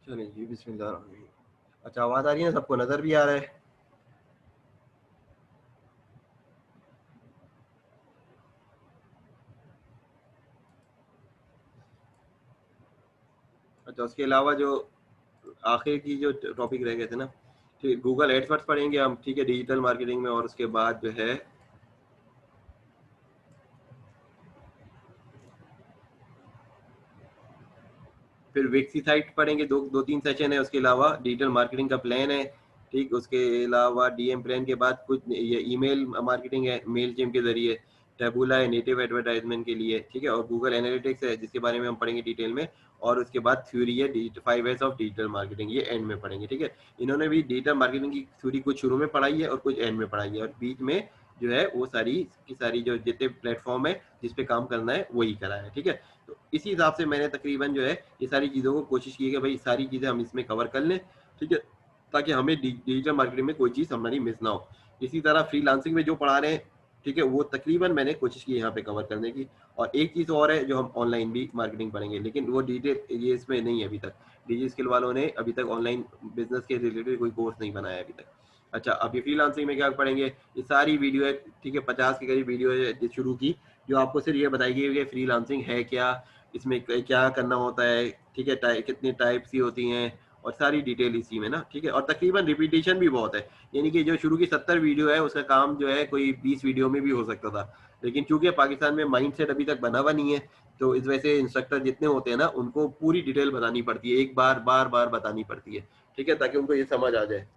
चलिए जी, बिस्मिल्लाह। अच्छा, आवाज़ आ रही है ना? सबको नज़र भी आ रहा है? अच्छा, उसके अलावा जो आखिर की जो टॉपिक रह गए थे ना, ठीक, गूगल एडवर्ड्स पढ़ेंगे हम, ठीक है, डिजिटल मार्केटिंग में। और उसके बाद जो है फिर विक्सी साइट पढ़ेंगे, दो तीन सेशन है। उसके अलावा डिजिटल मार्केटिंग का प्लान है, ठीक। उसके अलावा डीएम प्लान के बाद कुछ ये ईमेल मार्केटिंग है, मेल जिम के जरिए। टेबुला है नेटिव एडवर्टाइजमेंट के लिए, ठीक है। और गूगल एनालिटिक्स है, जिसके बारे में हम पढ़ेंगे डिटेल में। और उसके बाद थ्योरी है 5 ऑफ डिजिटल मार्केटिंग, ये एंड में पढ़ेंगे, ठीक है। इन्होंने भी डिजिटल मार्केटिंग की थ्योरी कुछ शुरू में पढ़ाई है और कुछ एंड में पढ़ाई है, और बीच में जो है वो सारी की सारी जो जितने प्लेटफॉर्म है जिस पे काम करना है वही करा है, ठीक है। तो इसी हिसाब से मैंने तकरीबन जो है ये सारी चीज़ों को कोशिश की है कि भाई सारी चीज़ें हम इसमें कवर कर लें, ठीक है, ताकि हमें डिजिटल मार्केटिंग में कोई चीज़ हमारी मिस ना हो। इसी तरह फ्रीलांसिंग में जो पढ़ा रहे हैं, ठीक है, वो तकरीबन मैंने कोशिश की है यहाँ पे कवर करने की। और एक चीज़ और है जो हम ऑनलाइन भी मार्केटिंग पढ़ेंगे, लेकिन वो डिटेल ये इसमें नहीं है अभी तक। डिजी स्किल वालों ने अभी तक ऑनलाइन बिजनेस के रिलेटेड कोई कोर्स नहीं बनाया अभी तक। अच्छा, अब ये फ्रीलांसिंग में क्या पढ़ेंगे, ये सारी वीडियो है, ठीक है, 50 के करीब वीडियो है शुरू की, जो आपको सिर्फ ये बताएगी कि फ्रीलांसिंग है क्या, इसमें क्या करना होता है, ठीक है, कितनी टाइप्स की होती हैं, और सारी डिटेल इसी में ना, ठीक है। और तकरीबन रिपीटेशन भी बहुत है, यानी कि जो शुरू की 70 वीडियो है उसका काम जो है कोई 20 वीडियो में भी हो सकता था। लेकिन चूंकि पाकिस्तान में माइंडसेट अभी तक बना हुआ नहीं है, तो इस वजह से इंस्ट्रक्टर जितने होते हैं ना उनको पूरी डिटेल बतानी पड़ती है, एक बार बार बार बतानी पड़ती है, ठीक है, ताकि उनको ये समझ आ जाए।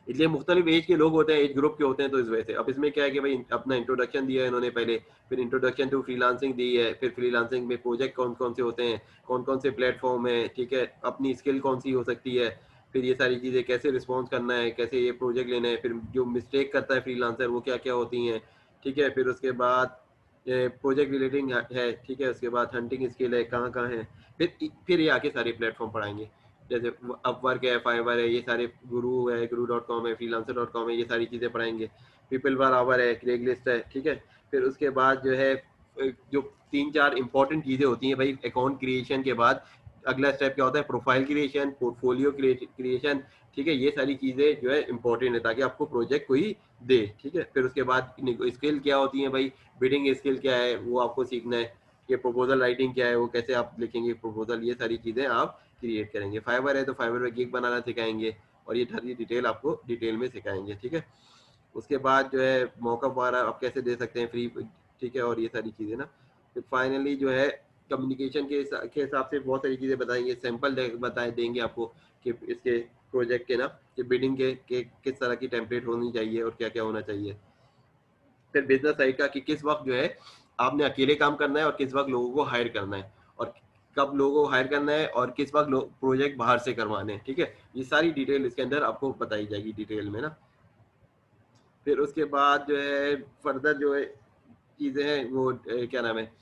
इसलिए मुख्तलिफ एज के लोग होते हैं, एज ग्रुप के होते हैं, तो इस वजह से अब इसमें क्या है कि भाई अपना इंट्रोडक्शन दिया है इन्होंने पहले, फिर इंट्रोडक्शन टू फ्रीलांसिंग दी है, फिर फ्रीलांसिंग में प्रोजेक्ट कौन कौन से होते हैं, कौन कौन से प्लेटफॉर्म है, ठीक है, अपनी स्किल कौन सी हो सकती है, फिर ये सारी चीज़ें कैसे रिस्पॉन्स करना है, कैसे ये प्रोजेक्ट लेना है, फिर जो मिस्टेक करता है फ्रीलांसर वो क्या क्या होती हैं, ठीक है। फिर उसके बाद प्रोजेक्ट रिलेटिंग है, ठीक है। उसके बाद हंटिंग स्किल है, कहाँ कहाँ है। फिर ये आके सारे प्लेटफॉर्म पढ़ाएंगे, जैसे अपवर्क है, फाइवर है, ये सारे गुरु है, guru.com है, freelancer.com है, ये सारी चीज़ें पढ़ाएंगे। पीपल पर आवर है, क्रेगलिस्ट है, ठीक है। फिर उसके बाद जो है जो 3-4 इंपॉर्टेंट चीज़ें होती हैं भाई अकाउंट क्रिएशन के बाद, अगला स्टेप क्या होता है, प्रोफाइल क्रिएशन, पोर्टफोलियो क्रिएशन, ठीक है। ये सारी चीज़ें जो है इंपॉर्टेंट है ताकि आपको प्रोजेक्ट कोई दे, ठीक है। फिर उसके बाद स्किल क्या होती है भाई, बिडिंग स्किल क्या है वो आपको सीखना है, कि प्रपोजल राइटिंग क्या है, वो कैसे आप लिखेंगे प्रपोजल, ये सारी चीज़ें आप क्रिएट करेंगे। फाइवर है तो फाइवर में गिग बनाना सिखाएंगे, और ये सारी डिटेल आपको डिटेल में सिखाएंगे, ठीक है। उसके बाद जो है मौका वगैरह आप कैसे दे सकते हैं फ्री, ठीक है, और ये सारी चीज़ें ना। फिर फाइनली जो है कम्युनिकेशन के हिसाब से बहुत सारी चीज़ें बताएंगे, सैंपल बताए देंगे आपको कि इसके प्रोजेक्ट के ना, कि बिल्डिंग के किस तरह की टेम्पलेट होनी चाहिए और क्या क्या होना चाहिए। फिर बिजनेस साइड का कि किस वक्त जो है आपने अकेले काम करना है और किस वक्त लोगों को हायर करना है, और कब लोगों को हायर करना है और किस वक्त प्रोजेक्ट बाहर से करवाने हैं, ठीक है। ये सारी डिटेल इसके अंदर आपको बताई जाएगी डिटेल में ना। फिर उसके बाद जो है फर्दर जो है चीज़ें हैं वो क्या नाम है,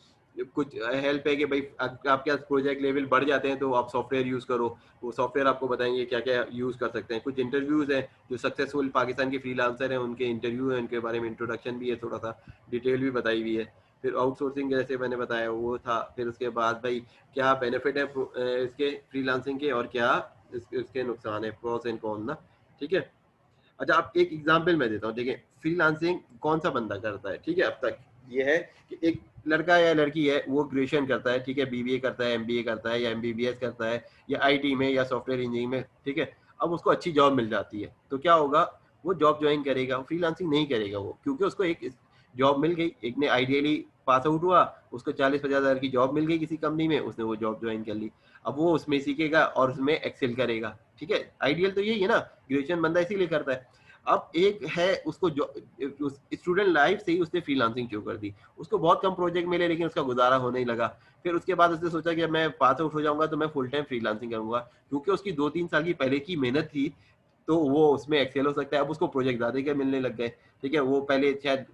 कुछ हेल्प है कि भाई आपके पास प्रोजेक्ट लेवल बढ़ जाते हैं तो आप सॉफ्टवेयर यूज़ करो, वो सॉफ्टवेयर आपको बताएंगे क्या क्या यूज़ कर सकते हैं। कुछ इंटरव्यूज़ हैं, जो सक्सेसफुल पाकिस्तान के फ्रीलांसर हैं उनके इंटरव्यू हैं, उनके बारे में इंट्रोडक्शन भी है, थोड़ा सा डिटेल भी बताई हुई है। फिर आउटसोर्सिंग जैसे मैंने बताया वो था। फिर उसके बाद भाई क्या बेनिफिट है इसके फ्रीलांसिंग के, और क्या इसके नुकसान है, प्रोस एंड कॉन ना, ठीक है। अच्छा, आप एक एग्जांपल मैं देता हूँ, देखिए फ्रीलांसिंग कौन सा बंदा करता है, ठीक है। अब तक ये है कि एक लड़का या लड़की है, वो ग्रेजुएशन करता है, ठीक है, बीबीए करता है, एमबीए करता है, या एमबीबीएस करता है, या आईटी में या सॉफ्टवेयर इंजीनियरिंग में, ठीक है। अब उसको अच्छी जॉब मिल जाती है तो क्या होगा, वो जॉब ज्वाइन करेगा, फ्रीलांसिंग नहीं करेगा वो, क्योंकि उसको एक जॉब मिल गई। एक ने आइडियली पास आउट हुआ, उसको 40-50 हज़ार की जॉब मिल गई किसी कंपनी में, उसने वो जॉब ज्वाइन कर ली। अब वो उसमें सीखेगा और उसमें एक्सेल करेगा, ठीक है। आइडियल तो यही है ना, ग्रेजुएशन बंदा इसीलिए करता है। अब एक है उसको जो स्टूडेंट लाइफ से ही उसने फ्रीलांसिंग शुरू कर दी, उसको बहुत कम प्रोजेक्ट मिले लेकिन उसका गुजारा होने ही लगा। फिर उसके बाद उसने सोचा कि मैं पास आउट हो जाऊंगा तो मैं फुल टाइम फ्रीलांसिंग करूंगा, क्योंकि उसकी 2-3 साल की पहले की मेहनत थी, तो वो उसमें एक्सेल हो सकता है। अब उसको प्रोजेक्ट ज्यादा के मिलने लग गए, ठीक है। वो पहले शायद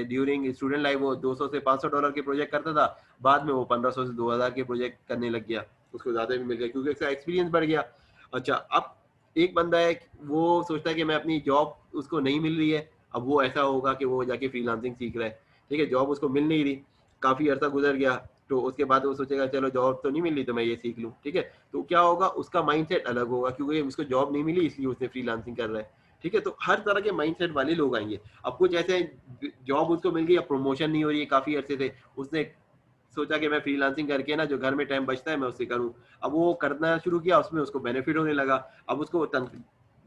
ड्यूरिंग स्टूडेंट लाइफ वो 200 से $500 के प्रोजेक्ट करता था, बाद में वो 1500 से 2000 के प्रोजेक्ट करने लग गया, उसको ज्यादा भी मिल गया क्योंकि उसका एक्सपीरियंस बढ़ गया। अच्छा, अब एक बंदा है, वो सोचता है कि मैं अपनी जॉब उसको नहीं मिल रही है, अब वो ऐसा होगा कि वो जाके फ्रीलांसिंग सीख रहा है, ठीक है, जॉब उसको मिल नहीं रही, काफ़ी अर्सा गुजर गया, तो उसके बाद वो सोचेगा चलो जॉब तो नहीं मिल रही तो मैं ये सीख लूँ, ठीक है? तो क्या होगा, उसका माइंडसेट अलग होगा, क्योंकि उसको जॉब नहीं मिली इसलिए उसने फ्रीलांसिंग कर रहा है, ठीक है? तो हर तरह के माइंडसेट वाले लोग आएँगे। अब कुछ ऐसे जॉब उसको मिल गई, अब प्रमोशन नहीं हो रही है काफ़ी अरसे से, उसने सोचा कि मैं फ्रीलांसिंग करके ना जो घर में टाइम बचता है मैं उससे करूँ। अब वो करना शुरू किया, उसमें उसको बेनिफिट होने लगा। अब उसको तन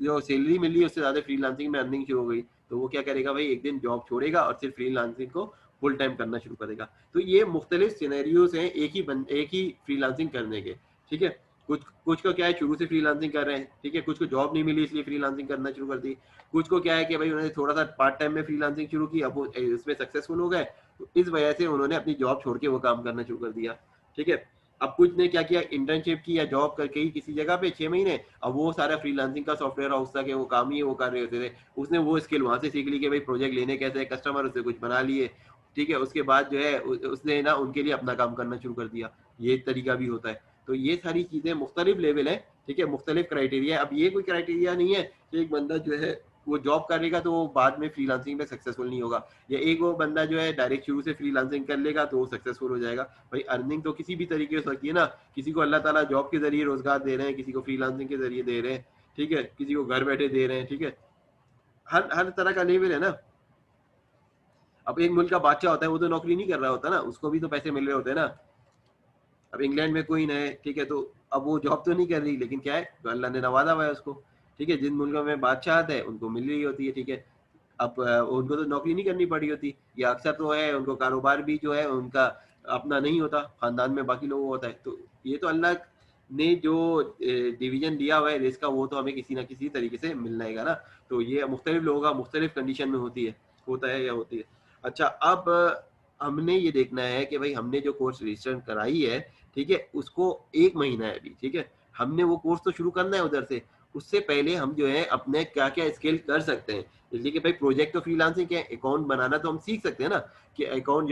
जो सैलरी मिल रही है उससे ज़्यादा फ्रीलांसिंग में अर्निंग शुरू हो गई। तो वो क्या करेगा भाई, एक दिन जॉब छोड़ेगा और सिर्फ फ्रीलांसिंग को फुल टाइम करना शुरू करेगा। तो ये मुख्तलिफ सिनेरियोज़ हैं एक ही फ्रीलांसिंग करने के, ठीक है? कुछ कुछ को क्या है, शुरू से फ्रीलांसिंग कर रहे हैं, ठीक है? कुछ को जॉब नहीं मिली इसलिए फ्रीलांसिंग करना शुरू कर दी। कुछ को क्या है कि भाई उन्होंने थोड़ा-सा पार्ट टाइम में फ्रीलांसिंग शुरू की, अब वो इसमें सक्सेसफुल हो गए, तो इस वजह से उन्होंने अपनी जॉब छोड़ के वो काम करना शुरू कर दिया, ठीक है? अब कुछ ने क्या किया, इंटर्नशिप की या जॉब करके ही किसी जगह पे 6 महीने, अब वो सारा फ्रीलांसिंग का सॉफ्टवेयर हाउस था कि वो काम ही वो कर रहे होते थे। उसने वो स्किल वहाँ से सीख ली कि भाई प्रोजेक्ट लेने कैसे हैं, कस्टमर उससे कुछ बना लिए, ठीक है? उसके बाद जो है उसने ना उनके लिए अपना काम करना शुरू कर दिया। ये तरीका भी होता है। तो ये सारी चीज़ें मुख्तलिफ लेवल है, ठीक है? मुख्तलिफ क्राइटेरिया है। अब ये कोई क्राइटेरिया नहीं है कि एक बंदा जो है वो जॉब करेगा तो वो बाद में फ्रीलांसिंग में सक्सेसफुल नहीं होगा, या एक वो बंदा जो है डायरेक्ट शुरू से फ्रीलांसिंग कर लेगा तो वो सक्सेसफुल हो जाएगा। भाई अर्निंग तो किसी भी तरीके से हो सकती है ना, किसी को अल्लाह ताला जॉब के ज़रिए रोज़गार दे रहे हैं, किसी को फ्रीलांसिंग के ज़रिए दे रहे हैं, ठीक है? किसी को घर बैठे दे रहे हैं, ठीक है? हर हर तरह का लेवल है ना। अब एक मुल्क का बादशाह होता है, वो तो नौकरी नहीं कर रहा होता ना, उसको भी तो पैसे मिल रहे होते हैं ना। अब इंग्लैंड में क्वीन है, ठीक है? तो अब वो जॉब तो नहीं कर रही, लेकिन क्या है, तो अल्लाह ने नवाज़ा हुआ है उसको, ठीक है? जिन मुल्कों में बादशाहत है, उनको मिल रही होती है, ठीक है? अब उनको तो नौकरी नहीं करनी पड़ी होती, या अक्सर तो है उनको कारोबार भी जो है उनका अपना नहीं होता, खानदान में बाकी लोगों को होता है। तो ये तो अल्लाह ने जो डिवीज़न दिया हुआ है रिस्क का, वो तो हमें किसी न किसी तरीके से मिलना ही है ना। तो ये मुख्तलिफ लोगों का मुख्तलिफ कंडीशन में होता है या होती है। अच्छा, अब हमने ये देखना है कि भाई हमने जो कोर्स रजिस्टर कराई है, ठीक है? उसको 1 महीना है अभी, ठीक है? हमने वो कोर्स तो शुरू करना है उधर से, उससे पहले हम जो है अपने क्या-क्या स्किल कर सकते हैं। इसलिए कि भाई प्रोजेक्ट तो फ्रीलांसिंग है, अकाउंट बनाना तो हम सीख सकते हैं ना, कि अकाउंट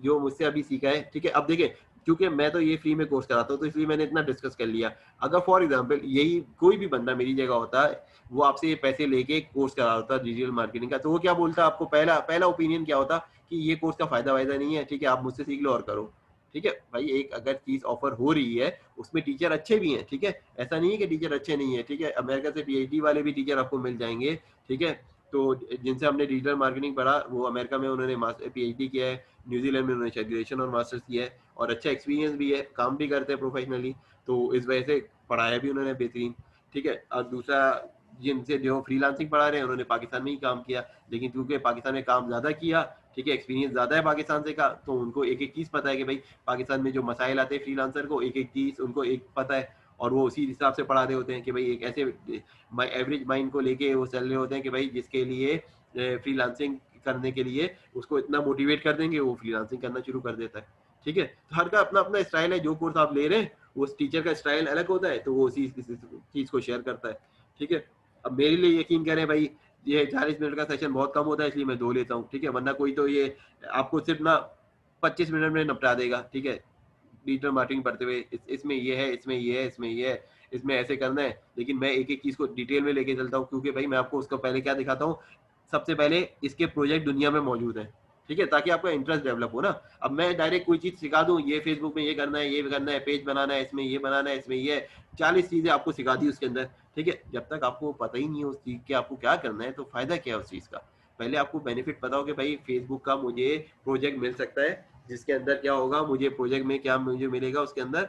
जो मुझसे अभी सीखा है, ठीक है? अब देखिए, क्योंकि मैं तो ये फ्री में कोर्स कराता हूँ, तो इसलिए मैंने इतना डिस्कस कर लिया। अगर फॉर एग्ज़ाम्पल यही कोई भी बंदा मेरी जगह होता है, वो आपसे ये पैसे लेके कोर्स करा रहा होता डिजिटल मार्केटिंग का, तो वो क्या बोलता, आपको पहला पहला ओपिनियन क्या होता कि ये कोर्स का फ़ायदा-वायदा नहीं है, ठीक है? आप मुझसे सीख लो और करो, ठीक है? भाई एक अगर चीज़ ऑफ़र हो रही है, उसमें टीचर अच्छे भी हैं, ठीक है? ऐसा नहीं है कि टीचर अच्छे नहीं है, ठीक है? अमेरिका से पीएचडी वाले भी टीचर आपको मिल जाएँगे, ठीक है? तो जिनसे हमने डिजिटल मार्केटिंग पढ़ा, वो अमेरिका में उन्होंने पीएचडी किया है, न्यूज़ीलैंड में उन्होंने शायद ग्रेजुएशन और मास्टर्स किया है, और अच्छा एक्सपीरियंस भी है, काम भी करते हैं प्रोफेशनली, तो इस वजह से पढ़ाया भी उन्होंने बेहतरीन, ठीक है? और दूसरा, जिनसे जो फ्रीलांसिंग पढ़ा रहे हैं, उन्होंने पाकिस्तान में ही काम किया, लेकिन क्योंकि पाकिस्तान में काम ज़्यादा किया, ठीक है, एक्सपीरियंस ज़्यादा है पाकिस्तान से का, तो उनको एक-एक चीज़ पता है कि भाई पाकिस्तान में जो मसाइल आते हैं फ्रीलांसर को, एक-एक चीज़ उनको एक पता है, और वो उसी हिसाब से पढ़ा रहे होते हैं कि भाई एक ऐसे एवरेज माइंड को लेके वो चल रहे होते हैं कि भाई जिसके लिए फ्रीलांसिंग करने के लिए उसको इतना मोटिवेट कर देंगे, वो फ्रीलांसिंग करना शुरू कर देता है, ठीक है? तो हर का अपना-अपना स्टाइल है, जो कोर्स आप ले रहे हैं, उस टीचर का स्टाइल अलग होता है, तो वो उसी किसी चीज़ को शेयर करता है, ठीक है? अब मेरे लिए यकीन करें भाई, ये 40 मिनट का सेशन बहुत कम होता है, इसलिए मैं 2 लेता हूँ, ठीक है? वरना कोई तो ये आपको सिर्फ़ ना 25 मिनट में निपटा देगा, ठीक है? डिजिटल मार्केटिंग पढ़ते हुए इसमें ये है, इसमें ये है, इसमें ये है, इसमें ऐसे करना है। लेकिन मैं एक-एक चीज़ को डिटेल में लेके चलता हूँ, क्योंकि भाई मैं आपको उसको पहले क्या दिखाता हूँ, सबसे पहले इसके प्रोजेक्ट दुनिया में मौजूद हैं, ठीक है? ताकि आपका इंटरेस्ट डेवलप हो ना। अब मैं डायरेक्ट कोई चीज़ सिखा दूँ, ये फेसबुक में ये करना है, ये करना है, पेज बनाना है, इसमें ये बनाना है, इसमें ये है, 40 चीज़ें आपको सिखा दी उसके अंदर, ठीक है? जब तक आपको पता ही नहीं है उस चीज़ के आपको क्या करना है, तो फ़ायदा क्या है उस चीज़ का? पहले आपको बेनिफिट पता हो कि भाई फेसबुक का मुझे प्रोजेक्ट मिल सकता है, जिसके अंदर क्या होगा, मुझे प्रोजेक्ट में क्या मुझे मिलेगा उसके अंदर,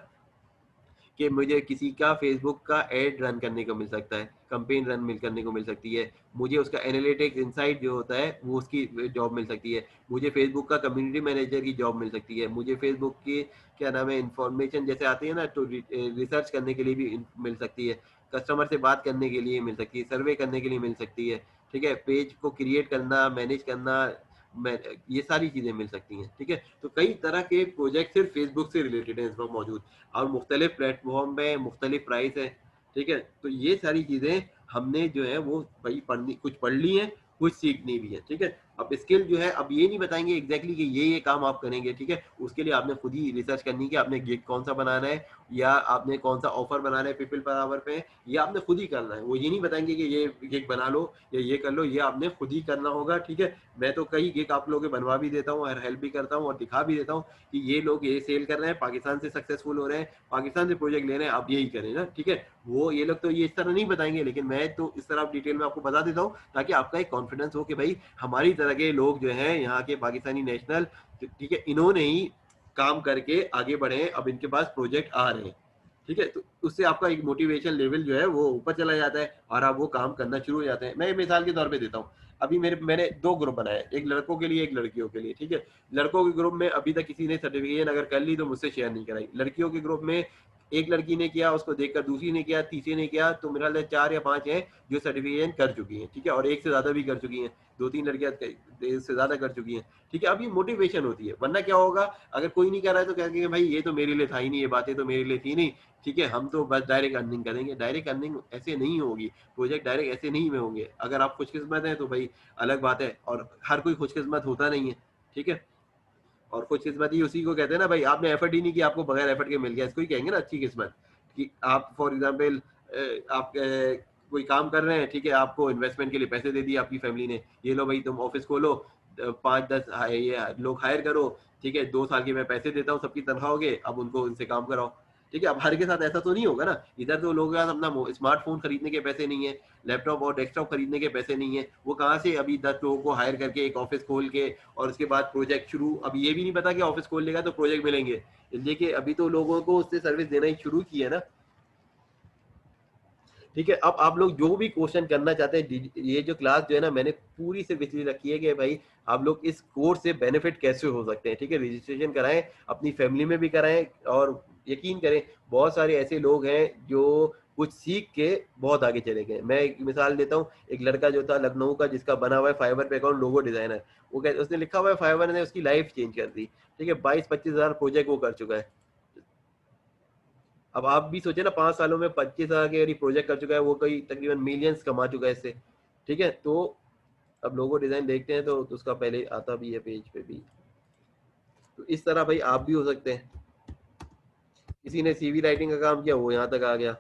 कि मुझे किसी का फेसबुक का एड रन करने को मिल सकता है, कैंपेन रन करने को मिल सकती है, मुझे उसका एनालिटिक्स इनसाइट जो होता है वो उसकी जॉब मिल सकती है, मुझे फेसबुक का कम्युनिटी मैनेजर की जॉब मिल सकती है, मुझे फेसबुक की क्या नाम है इन्फॉर्मेशन जैसे आती है ना, तो रिसर्च करने के लिए भी मिल सकती है, कस्टमर से बात करने के लिए मिल सकती है, सर्वे करने के लिए मिल सकती है, ठीक है? पेज को क्रिएट करना, मैनेज करना, मैं ये सारी चीज़ें मिल सकती हैं, ठीक है? तो कई तरह के प्रोजेक्ट सिर्फ फेसबुक से रिलेटेड हैं इस वक़्त मौजूद, और मुख्तलिफ प्लेटफ़ॉर्म पे मुख्तलिफ प्राइस है, ठीक है? तो ये सारी चीज़ें हमने जो है वो भई पढ़नी, कुछ पढ़ ली हैं, कुछ सीखनी भी है, ठीक है? अब स्किल जो है अब ये नहीं बताएंगे एग्जैक्टली कि ये काम आप करेंगे, ठीक है, उसके लिए आपने खुद ही रिसर्च करनी है कि आपने गिग कौन सा बनाना है या आपने कौन सा ऑफर बनाना है पीपल पर आवर पे, ये आपने खुद ही करना है। वो ये नहीं बताएंगे कि ये गिग बना लो या ये कर लो, ये आपने खुद ही करना होगा, ठीक है। मैं तो कई गिग आप लोगों के बनवा भी देता हूँ और हेल्प भी करता हूँ और दिखा भी देता हूँ कि ये लोग ये सेल कर रहे हैं, पाकिस्तान से सक्सेसफुल हो रहे हैं, पाकिस्तान से प्रोजेक्ट ले रहे हैं, आप यही करें ना, ठीक है। वो ये लोग तो ये इस तरह नहीं बताएंगे, लेकिन मैं तो इस तरह डिटेल में आपको बता देता हूँ ताकि आपका एक कॉन्फिडेंस हो कि भाई हमारी तरह के लोग जो हैं यहाँ के पाकिस्तानी नेशनल, ठीक है, इन्होंने ही काम करके आगे बढ़े, अब इनके पास प्रोजेक्ट आ रहे हैं, ठीक है। तो उससे आपका एक मोटिवेशन लेवल जो है वो ऊपर चला जाता है और आप वो काम करना शुरू हो जाते हैं। मैं मिसाल के तौर पे देता हूँ, अभी मैंने 2 ग्रुप बनाए, एक लड़कों के लिए एक लड़कियों के लिए, ठीक है। लड़कों के ग्रुप में अभी तक किसी ने सर्टिफिकेशन अगर कर ली तो मुझसे शेयर नहीं कराई। लड़कियों के ग्रुप में एक लड़की ने किया, उसको देखकर दूसरी ने किया, तीसरी ने किया, तो मेरा 4 या 5 हैं जो सर्टिफिकेशन कर चुकी हैं, ठीक है, और एक से ज्यादा भी कर चुकी हैं, 2-3 लड़कियां से ज्यादा कर चुकी हैं, ठीक है। अब ये मोटिवेशन होती है, वरना क्या होगा अगर कोई नहीं कर रहा है तो कहेंगे भाई ये तो मेरे लिए था ही नहीं, ये बातें तो मेरे लिए थी नहीं, ठीक है, हम तो बस डायरेक्ट अर्निंग करेंगे। डायरेक्ट अर्निंग ऐसे नहीं होगी, प्रोजेक्ट डायरेक्ट ऐसे नहीं में होंगे। अगर आप खुशकिस्मत हैं तो भाई अलग बात है, और हर कोई खुशकिस्मत होता नहीं है, ठीक है। और खुशकिस्मती उसी को कहते हैं ना भाई, आपने एफर्ट ही नहीं किया, आपको बगैर एफर्ट के मिल गया, इसको ही कहेंगे ना अच्छी किस्मत। कि आप फॉर एग्जाम्पल आप कोई काम कर रहे हैं, ठीक है, आपको इन्वेस्टमेंट के लिए पैसे दे दिए आपकी फैमिली ने, ये लो भाई तुम ऑफिस खोलो, 5-10 ये लोग हायर करो, ठीक है, 2 साल के मैं पैसे देता हूँ, सबकी तनख्वाह हो गए, अब उनको उनसे काम कराओ, ठीक है। अब हर के साथ ऐसा तो नहीं होगा ना, इधर तो लोगों के पास अपना स्मार्टफोन खरीदने के पैसे नहीं है, लैपटॉप और डेस्कटॉप खरीदने के पैसे नहीं है, वो कहाँ से अभी 10 लोगों को हायर करके एक ऑफिस खोल के और उसके बाद प्रोजेक्ट शुरू, अब ये भी नहीं पता कि ऑफिस खोल लेगा तो प्रोजेक्ट मिलेंगे, देखिए अभी तो लोगों को उससे सर्विस देना ही शुरू की है ना, ठीक है। अब आप लोग जो भी क्वेश्चन करना चाहते हैं, ये जो क्लास जो है ना मैंने पूरी सिर्फ इसलिए रखी है कि भाई आप लोग इस कोर्स से बेनिफिट कैसे हो सकते हैं, ठीक है। रजिस्ट्रेशन कराएं, अपनी फैमिली में भी कराएं, और यकीन करें बहुत सारे ऐसे लोग हैं जो कुछ सीख के बहुत आगे चले गए। मैं एक मिसाल देता हूँ, एक लड़का जो था लखनऊ का जिसका बना हुआ है फाइवर पे अकाउंट लोगो डिजाइनर, वो उसने लिखा हुआ है फाइवर ने उसकी लाइफ चेंज कर दी, ठीक है। 22-25 हज़ार प्रोजेक्ट वो कर चुका है। अब आप भी सोचे ना 5 सालों में 25 हज़ार के प्रोजेक्ट कर चुका है, वो कोई तकरीबन मिलियंस कमा चुका है इससे, ठीक है। तो अब लोगो डिजाइन देखते हैं तो उसका पहले आता भी है पेज पे भी, तो इस तरह भाई आप भी हो सकते हैं। किसी ने सीवी राइटिंग का काम किया वो यहाँ तक आ गया,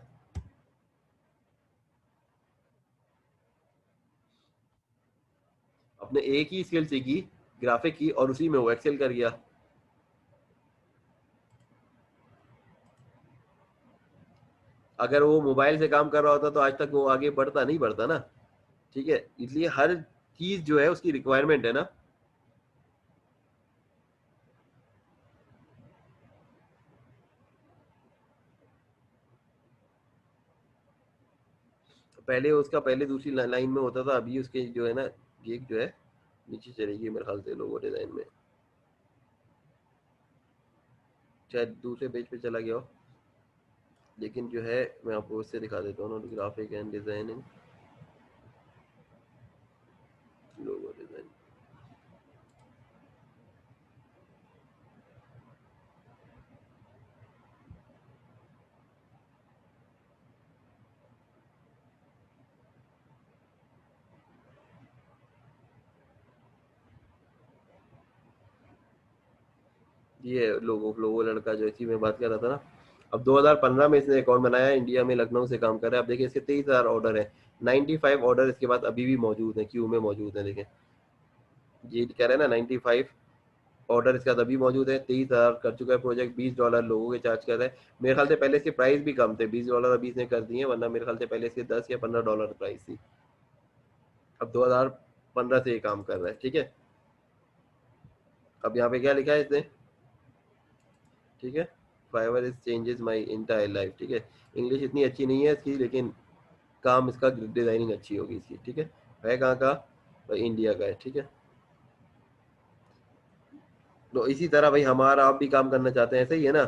अपने एक ही स्किल सीखी ग्राफिक की और उसी में वो एक्सेल कर गया। अगर वो मोबाइल से काम कर रहा होता तो आज तक वो आगे बढ़ता नहीं, बढ़ता ना, ठीक है। इसलिए हर चीज जो है उसकी रिक्वायरमेंट है ना। पहले उसका पहले दूसरी लाइन में होता था, अभी उसके जो है ना गिग जो है नीचे चलेगी मेरे ख्याल से लोगो डिजाइन में, शायद दूसरे पेज पे चला गया हो, लेकिन जो है मैं आपको उससे दिखा देता हूँ ना, graphic and designing, logo design. ये लोगो लोगो लड़का जो इसी में बात कर रहा था ना, अब 2015 में इसने अकाउंट बनाया, इंडिया में लखनऊ से काम कर रहा है। अब देखिए इसके 23 हज़ार ऑर्डर है, 95 ऑर्डर इसके बाद अभी भी मौजूद है, क्यू में मौजूद है। देखें ये कह रहे हैं ना 95 ऑर्डर इसका अभी मौजूद है, 23 हज़ार कर चुका है प्रोजेक्ट, $20 लोगों के चार्ज कर रहा है। मेरे ख्याल से पहले इसके प्राइस भी कम थे, $20 अभी इसने कर दिए, वरना मेरे ख्याल से पहले इसके $10 या $15 प्राइस थी। अब 2015 से ये काम कर रहा है, ठीक है। अब यहाँ पे क्या लिखा है इसने, ठीक है, Fiverr is changes my entire life, ठीक है। इंग्लिश इतनी अच्छी नहीं है इसकी, लेकिन काम इसका डिजाइनिंग अच्छी होगी इसकी, ठीक है कहाँ का, भाई इंडिया का है, ठीक है। तो इसी तरह भाई हमारा आप भी काम करना चाहते हैं ऐसे ही है ना।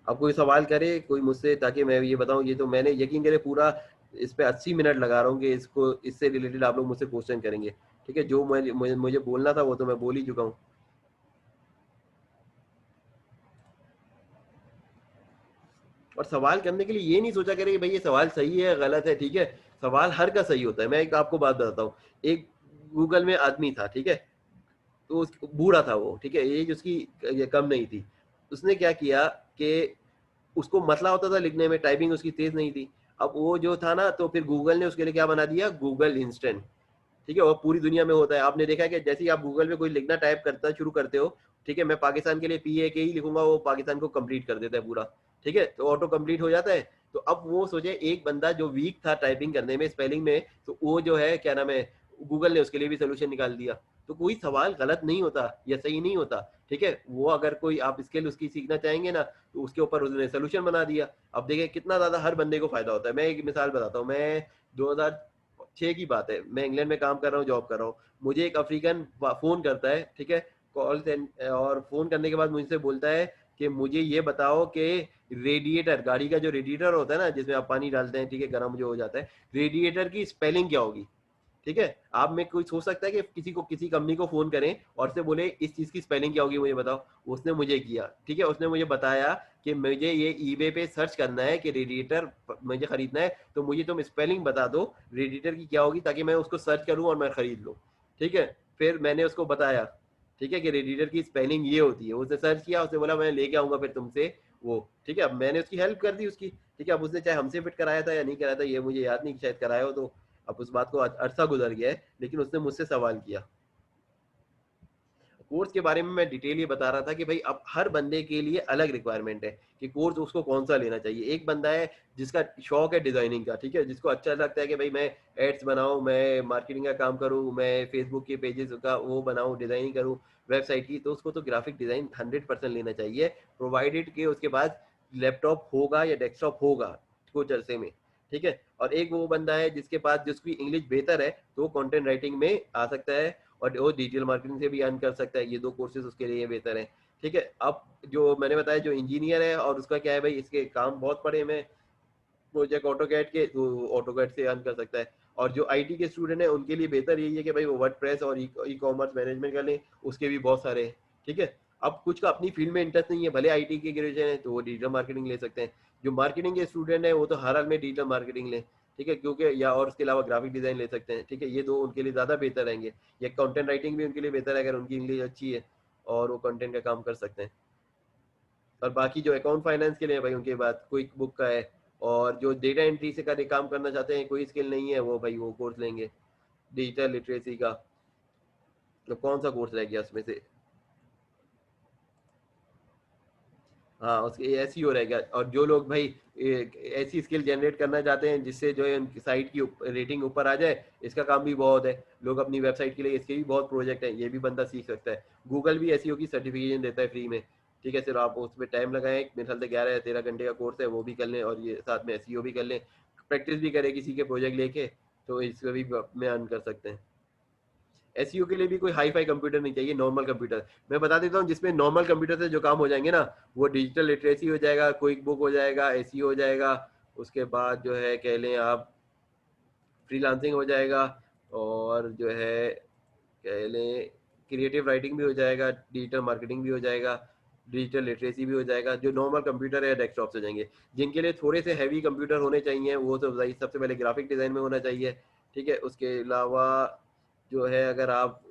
अब कोई सवाल करे कोई मुझसे, ताकि मैं ये बताऊं, ये तो मैंने यकीन करे पूरा इस पे 80 मिनट लगा रहा हूँ कि इसको इससे रिलेटेड आप लोग मुझसे क्वेश्चन करेंगे, ठीक है। जो मुझे बोलना था वो तो मैं बोल ही चुका हूँ। और सवाल करने के लिए ये नहीं सोचा करे कि भाई ये सवाल सही है गलत है, ठीक है। सवाल हर का सही होता है। मैं एक आपको बात बताता हूँ, एक गूगल में आदमी था, ठीक है, तो बूढ़ा था वो, ठीक है, एज उसकी ये कम नहीं थी। उसने क्या किया कि उसको मसला होता था लिखने में, टाइपिंग उसकी तेज नहीं थी। अब वो जो था ना, तो फिर गूगल ने उसके लिए क्या बना दिया, गूगल इंस्टेंट, ठीक है। और पूरी दुनिया में होता है, आपने देखा है कि जैसे ही आप गूगल पे कोई लिखना टाइप करता शुरू करते हो, ठीक है, मैं पाकिस्तान के लिए PAK ही लिखूंगा, वो पाकिस्तान को कंप्लीट कर देता है पूरा, ठीक है, तो ऑटो कंप्लीट हो जाता है। तो अब वो सोचे, एक बंदा जो वीक था टाइपिंग करने में, स्पेलिंग में, तो वो जो है क्या नाम है, गूगल ने उसके लिए भी सोल्यूशन निकाल दिया। तो कोई सवाल गलत नहीं होता या सही नहीं होता, ठीक है, वो अगर कोई आप स्किल उसकी सीखना चाहेंगे ना, तो उसके ऊपर उसने सोल्यूशन बना दिया। अब देखिए कितना ज्यादा हर बंदे को फायदा होता है। मैं एक मिसाल बताता हूँ, मैं 2006 की बात है, मैं इंग्लैंड में काम कर रहा हूँ, जॉब कर रहा हूँ। मुझे एक अफ्रीकन फोन करता है, ठीक है, कॉल, और फोन करने के बाद मुझसे बोलता है कि मुझे ये बताओ कि रेडिएटर, गाड़ी का जो रेडिएटर होता है ना, जिसमें आप पानी डालते हैं, ठीक है, गर्म जो हो जाता है, रेडिएटर की स्पेलिंग क्या होगी, ठीक है। आप में कोई सोच सकता है कि किसी को, किसी कंपनी को फोन करें और से बोले इस चीज की स्पेलिंग क्या होगी मुझे बताओ। उसने मुझे किया, ठीक है, उसने मुझे बताया कि मुझे ये ईबे पे सर्च करना है कि रेडिएटर मुझे खरीदना है, तो मुझे तुम स्पेलिंग बता दो रेडिएटर की क्या होगी, ताकि मैं उसको सर्च करूं और मैं खरीद लूं, ठीक है। फिर मैंने उसको बताया, ठीक है, कि रेडिएटर की स्पेलिंग ये होती है। उसने सर्च किया, उसने बोला मैं लेके आऊंगा फिर तुमसे वो, ठीक है। अब मैंने उसकी हेल्प कर दी उसकी, ठीक है। अब उसने चाहे हमसे फिट कराया था या नहीं कराया था, ये मुझे याद नहीं, शायद कराया हो तो। अब उस बात को अरसा गुजर गया है, लेकिन उसने मुझसे सवाल किया। कोर्स के बारे में मैं डिटेल ये बता रहा था कि भाई अब हर बंदे के लिए अलग रिक्वायरमेंट है कि कोर्स उसको कौन सा लेना चाहिए। एक बंदा है जिसका शौक है डिजाइनिंग का, ठीक है, जिसको अच्छा लगता है कि भाई मैं एड्स बनाऊं, मैं मार्केटिंग का काम करूं, मैं फेसबुक के पेजेस का वो बनाऊं, डिजाइनिंग करूं वेबसाइट की, तो उसको तो ग्राफिक डिजाइन 100% लेना चाहिए, प्रोवाइडेड कि उसके पास लैपटॉप होगा या डेस्कटॉप होगा कुछ अरसे में, ठीक है। और एक वो बंदा है जिसके पास, जिसकी इंग्लिश बेहतर है, तो वो कंटेंट राइटिंग में आ सकता है और वो डिजिटल मार्केटिंग से भी अर्न कर सकता है। ये दो कोर्सेज उसके लिए बेहतर है, ठीक है। अब जो मैंने बताया, जो इंजीनियर है और उसका क्या है भाई, इसके काम बहुत पड़े में प्रोजेक्ट ऑटोकैड के, तो ऑटोकैड से अर्न कर सकता है। और जो IT के स्टूडेंट है उनके लिए बेहतर यही है कि भाई वो वर्डप्रेस और ई कॉमर्स मैनेजमेंट कर लें, उसके भी बहुत सारे हैं, ठीक है। अब कुछ का अपनी फील्ड में इंटरेस्ट नहीं है, भले IT के ग्रेजुएशन है, तो वो डिजिटल मार्केटिंग ले सकते हैं। जो मार्केटिंग के स्टूडेंट है वो तो हर हाल में डिजिटल मार्केटिंग लें, ठीक है, क्योंकि या और उसके अलावा ग्राफिक डिजाइन ले सकते हैं, ठीक है। ये दो उनके लिए ज़्यादा बेहतर रहेंगे। या कंटेंट राइटिंग भी उनके लिए बेहतर है अगर उनकी इंग्लिश अच्छी है और वो कंटेंट का काम कर सकते हैं। और बाकी जो अकाउंट फाइनेंस के लिए भाई उनके बाद क्विक बुक का है। और जो डेटा एंट्री से का काम करना चाहते हैं, कोई स्किल नहीं है, वो भाई वो कोर्स लेंगे डिजिटल लिटरेसी का। तो कौन सा कोर्स रह गया उसमें से, हाँ उसके SEO रह गया। और जो लोग भाई ऐसी स्किल जनरेट करना चाहते हैं जिससे जो है उनकी साइट की रेटिंग ऊपर आ जाए, इसका काम भी बहुत है। लोग अपनी वेबसाइट के लिए, इसके भी बहुत प्रोजेक्ट हैं, ये भी बंदा सीख सकता है। गूगल भी SEO की सर्टिफिकेशन देता है फ्री में, ठीक है। सिर्फ आप उसमें टाइम लगाएं, मेरे ख्याल से 11 या 13 घंटे का कोर्स है, वो भी कर लें और ये साथ में SEO भी कर लें, प्रैक्टिस भी करें किसी के प्रोजेक्ट लेके, तो इसको भी में अर्न कर सकते हैं। SEO के लिए भी कोई हाई फाई कंप्यूटर नहीं चाहिए, नॉर्मल कंप्यूटर मैं बता देता हूँ, जिसमें नॉर्मल कंप्यूटर से जो काम हो जाएंगे ना, वो डिजिटल लिटरेसी हो जाएगा, क्विक बुक हो जाएगा, SEO हो जाएगा, उसके बाद जो है कह लें आप फ्रीलांसिंग हो जाएगा, और जो है कह लें क्रिएटिव राइटिंग भी हो जाएगा, डिजिटल मार्केटिंग भी हो जाएगा, डिजिटल लिटरेसी भी हो जाएगा। जो नॉर्मल कंप्यूटर है डेस्कटॉप से जाएंगे। जिनके लिए थोड़े से हैवी कंप्यूटर होने चाहिए, वो तो भाई सबसे पहले ग्राफिक डिज़ाइन में होना चाहिए, ठीक है। उसके अलावा जो है अगर आप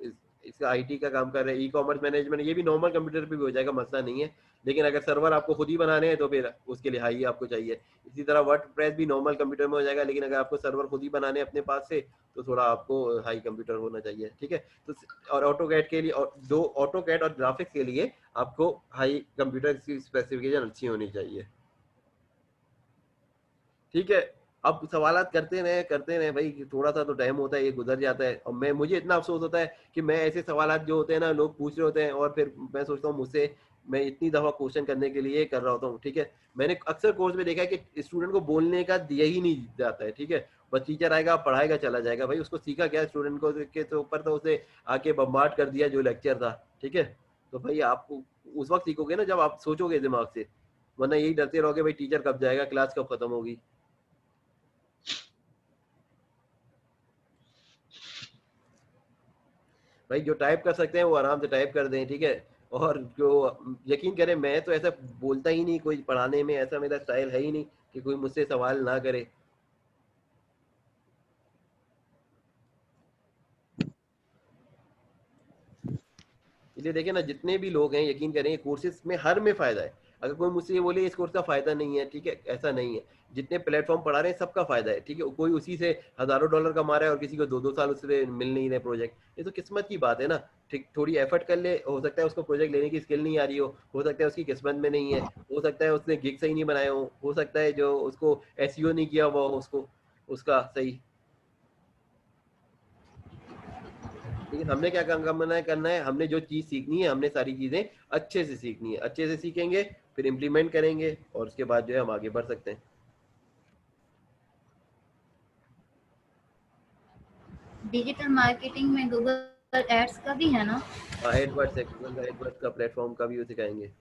इसका IT का काम कर रहे हैं, ई कॉमर्स मैनेजमेंट, ये भी नॉर्मल कंप्यूटर पे भी हो जाएगा, मसला नहीं है। लेकिन अगर सर्वर आपको खुद ही बनाने हैं तो फिर उसके लिए हाई आपको चाहिए। इसी तरह वर्डप्रेस भी नॉर्मल कंप्यूटर में हो जाएगा, लेकिन अगर आपको सर्वर खुद ही बनाने हैं अपने पास से, तो थोड़ा आपको हाई कंप्यूटर होना चाहिए, ठीक है। तो और ऑटोकैड के लिए, और दो ऑटोकैड और ग्राफिक्स के लिए आपको हाई कंप्यूटर की स्पेसिफिकेशन अच्छी होनी चाहिए, ठीक है। अब सवालात करते रहे भाई, थोड़ा सा तो टाइम होता है, ये गुजर जाता है। और मैं, मुझे इतना अफसोस होता है कि मैं ऐसे सवालात जो होते हैं ना, लोग पूछ रहे होते हैं और फिर मैं सोचता हूँ मुझसे, मैं इतनी दफा क्वेश्चन करने के लिए कर रहा होता हूँ, ठीक है। मैंने अक्सर कोर्स में देखा है कि स्टूडेंट को बोलने का दिया ही नहीं जाता है, ठीक है। बस टीचर आएगा, पढ़ाएगा, चला जाएगा। भाई उसको सीखा क्या स्टूडेंट को के तो ऊपर, तो उसे आके बम्बार्ड कर दिया जो लेक्चर था, ठीक है। तो भाई आप उस वक्त सीखोगे ना जब आप सोचोगे दिमाग से, वरना यही डरते रहोगे भाई टीचर कब जाएगा, क्लास कब खत्म होगी। भाई जो टाइप कर सकते हैं वो आराम से टाइप कर दें, ठीक है। और जो, यकीन करें, मैं तो ऐसा बोलता ही नहीं, कोई पढ़ाने में ऐसा मेरा स्टाइल है ही नहीं कि कोई मुझसे सवाल ना करे। इसलिए देखिए ना, जितने भी लोग हैं यकीन करें कोर्सेज में हर में फ़ायदा है। अगर कोई मुझसे ये बोले इस कोर्स का फ़ायदा नहीं है, ठीक है, ऐसा नहीं है। जितने प्लेटफॉर्म पढ़ा रहे हैं सबका फ़ायदा है, ठीक है। कोई उसी से हज़ारों डॉलर कमा रहा है और किसी को 2-2 साल उससे मिल नहीं रहे प्रोजेक्ट। ये तो किस्मत की बात है ना, ठीक। थोड़ी एफर्ट कर ले, हो सकता है उसको प्रोजेक्ट लेने की स्किल नहीं आ रही हो सकता है उसकी किस्मत में नहीं है, हो सकता है उसने गिग सही नहीं बनाए हो सकता है जो उसको एसईओ नहीं किया हुआ हो उसको उसका सही। लेकिन हमने क्या काम करना है, हमने जो चीज़ सीखनी है हमने सारी चीज़ें अच्छे से सीखनी है, अच्छे से सीखेंगे, फिर इम्प्लीमेंट करेंगे और उसके बाद जो है हम आगे बढ़ सकते हैं। डिजिटल मार्केटिंग में गूगल एड्स का भी है ना? हाँ, एडवर्ड्स है, गूगल का एडवर्ड्स का प्लेटफॉर्म का भी सिखाएंगे।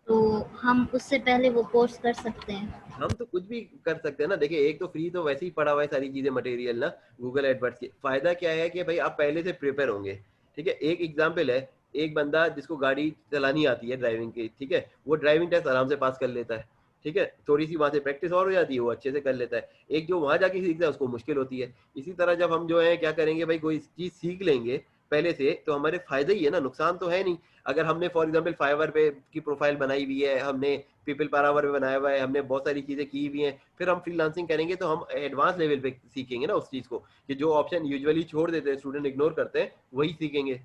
तो हम उससे पहले वो कोर्स कर सकते हैं। हम तो कुछ भी कर सकते हैं ना, देखिए एक तो फ्री तो वैसे ही पड़ा हुआ है सारी चीजें मटेरियल ना, गूगल एडवर्ड्स की फायदा क्या है कि भाई आप पहले से प्रिपेयर होंगे, ठीक है। एक एग्जांपल है, एक बंदा जिसको गाड़ी चलानी आती है ड्राइविंग की, ठीक है, वो ड्राइविंग टेस्ट आराम से पास कर लेता है, ठीक है, थोड़ी सी वहां से प्रैक्टिस और हो जाती है, वो अच्छे से कर लेता है। एक जो वहां जाके सीखता है उसको मुश्किल होती है। इसी तरह जब हम जो है क्या करेंगे भाई, कोई चीज सीख लेंगे पहले से तो हमारे फायदा ही है ना, नुकसान तो है नहीं। अगर हमने फॉर एग्जाम्पल फाइवर पे की प्रोफाइल बनाई हुई है, हमने पीपल पारावर में बनाया हुआ है, हमने बहुत सारी चीजें की हुई हैं, फिर हम फ्रीलांसिंग करेंगे तो हम एडवांस लेवल पे सीखेंगे ना उस चीज को, कि जो ऑप्शन यूजुअली छोड़ देते हैं स्टूडेंट, इग्नोर करते हैं, वही सीखेंगे।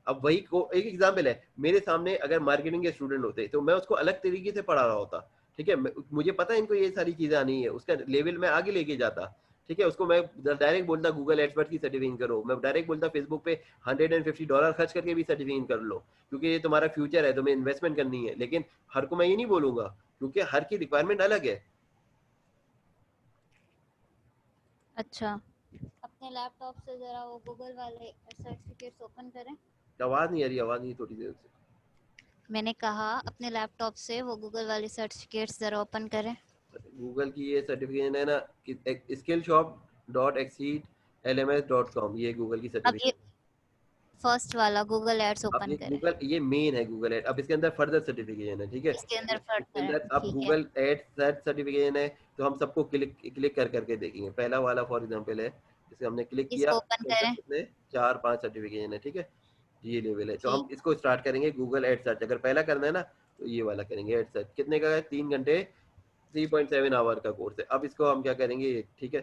अब वही को एक एग्जाम्पल है, मेरे सामने अगर मार्केटिंग के स्टूडेंट होते तो मैं उसको अलग तरीके से पढ़ा रहा होता, ठीक है। मुझे पता है इनको ये सारी चीजें आनी है, उसका लेवल मैं आगे लेके जाता, ठीक है। उसको मैं डायरेक्ट बोलता गूगल एक्सपर्ट की सर्टिफिकेशन करो, मैं डायरेक्ट बोलता फेसबुक पे $150 खर्च करके भी सर्टिफिकेशन कर लो, क्योंकि ये तुम्हारा फ्यूचर है, तुम्हें इन्वेस्टमेंट करनी है। लेकिन हर को मैं ये नहीं बोलूंगा, क्योंकि हर की रिक्वायरमेंट अलग है। अच्छा, अपने लैपटॉप से जरा वो गूगल वाले सर्टिफिकेट्स ओपन करें। आवाज नहीं आ रही, आवाज नहीं, थोड़ी देर से। मैंने कहा अपने लैपटॉप से वो गूगल वाले सर्टिफिकेट्स जरा ओपन करें। गूगल की ये सर्टिफिकेशन है ना, कि skill shop dot exceed LMS .com, ये गूगल की अब ये सर्टिफिकेशन। फर्स्ट वाला गूगल एड्स अब ओपन ये करें। गूगल, ये मेन है गूगल एड, अब इसके अंदर फर्दर सर्टिफिकेशन है, ठीक है। इसके अंदर फर्क इसके अंदर करें, अब ठीक है। गूगल एड सर्च सर्टिफिकेशन है, तो हम सबको क्लिक क्लिक कर करके देखेंगे। पहला वाला फॉर एग्जांपल है, जिसे हमने क्लिक किया, इसको ओपन इसके अंदर करें। कितने 4-5 सर्टिफिकेशन है, ठीक है। ये लेवल है, तो हम ठीक। इसको स्टार्ट करेंगे गूगल एड सर्च। अगर पहला करना है ना तो ये वाला करेंगे एड सर्च। कितने का है? 3 घंटे, 3.7 आवर का कोर्स है। अब इसको हम क्या करेंगे, ठीक है,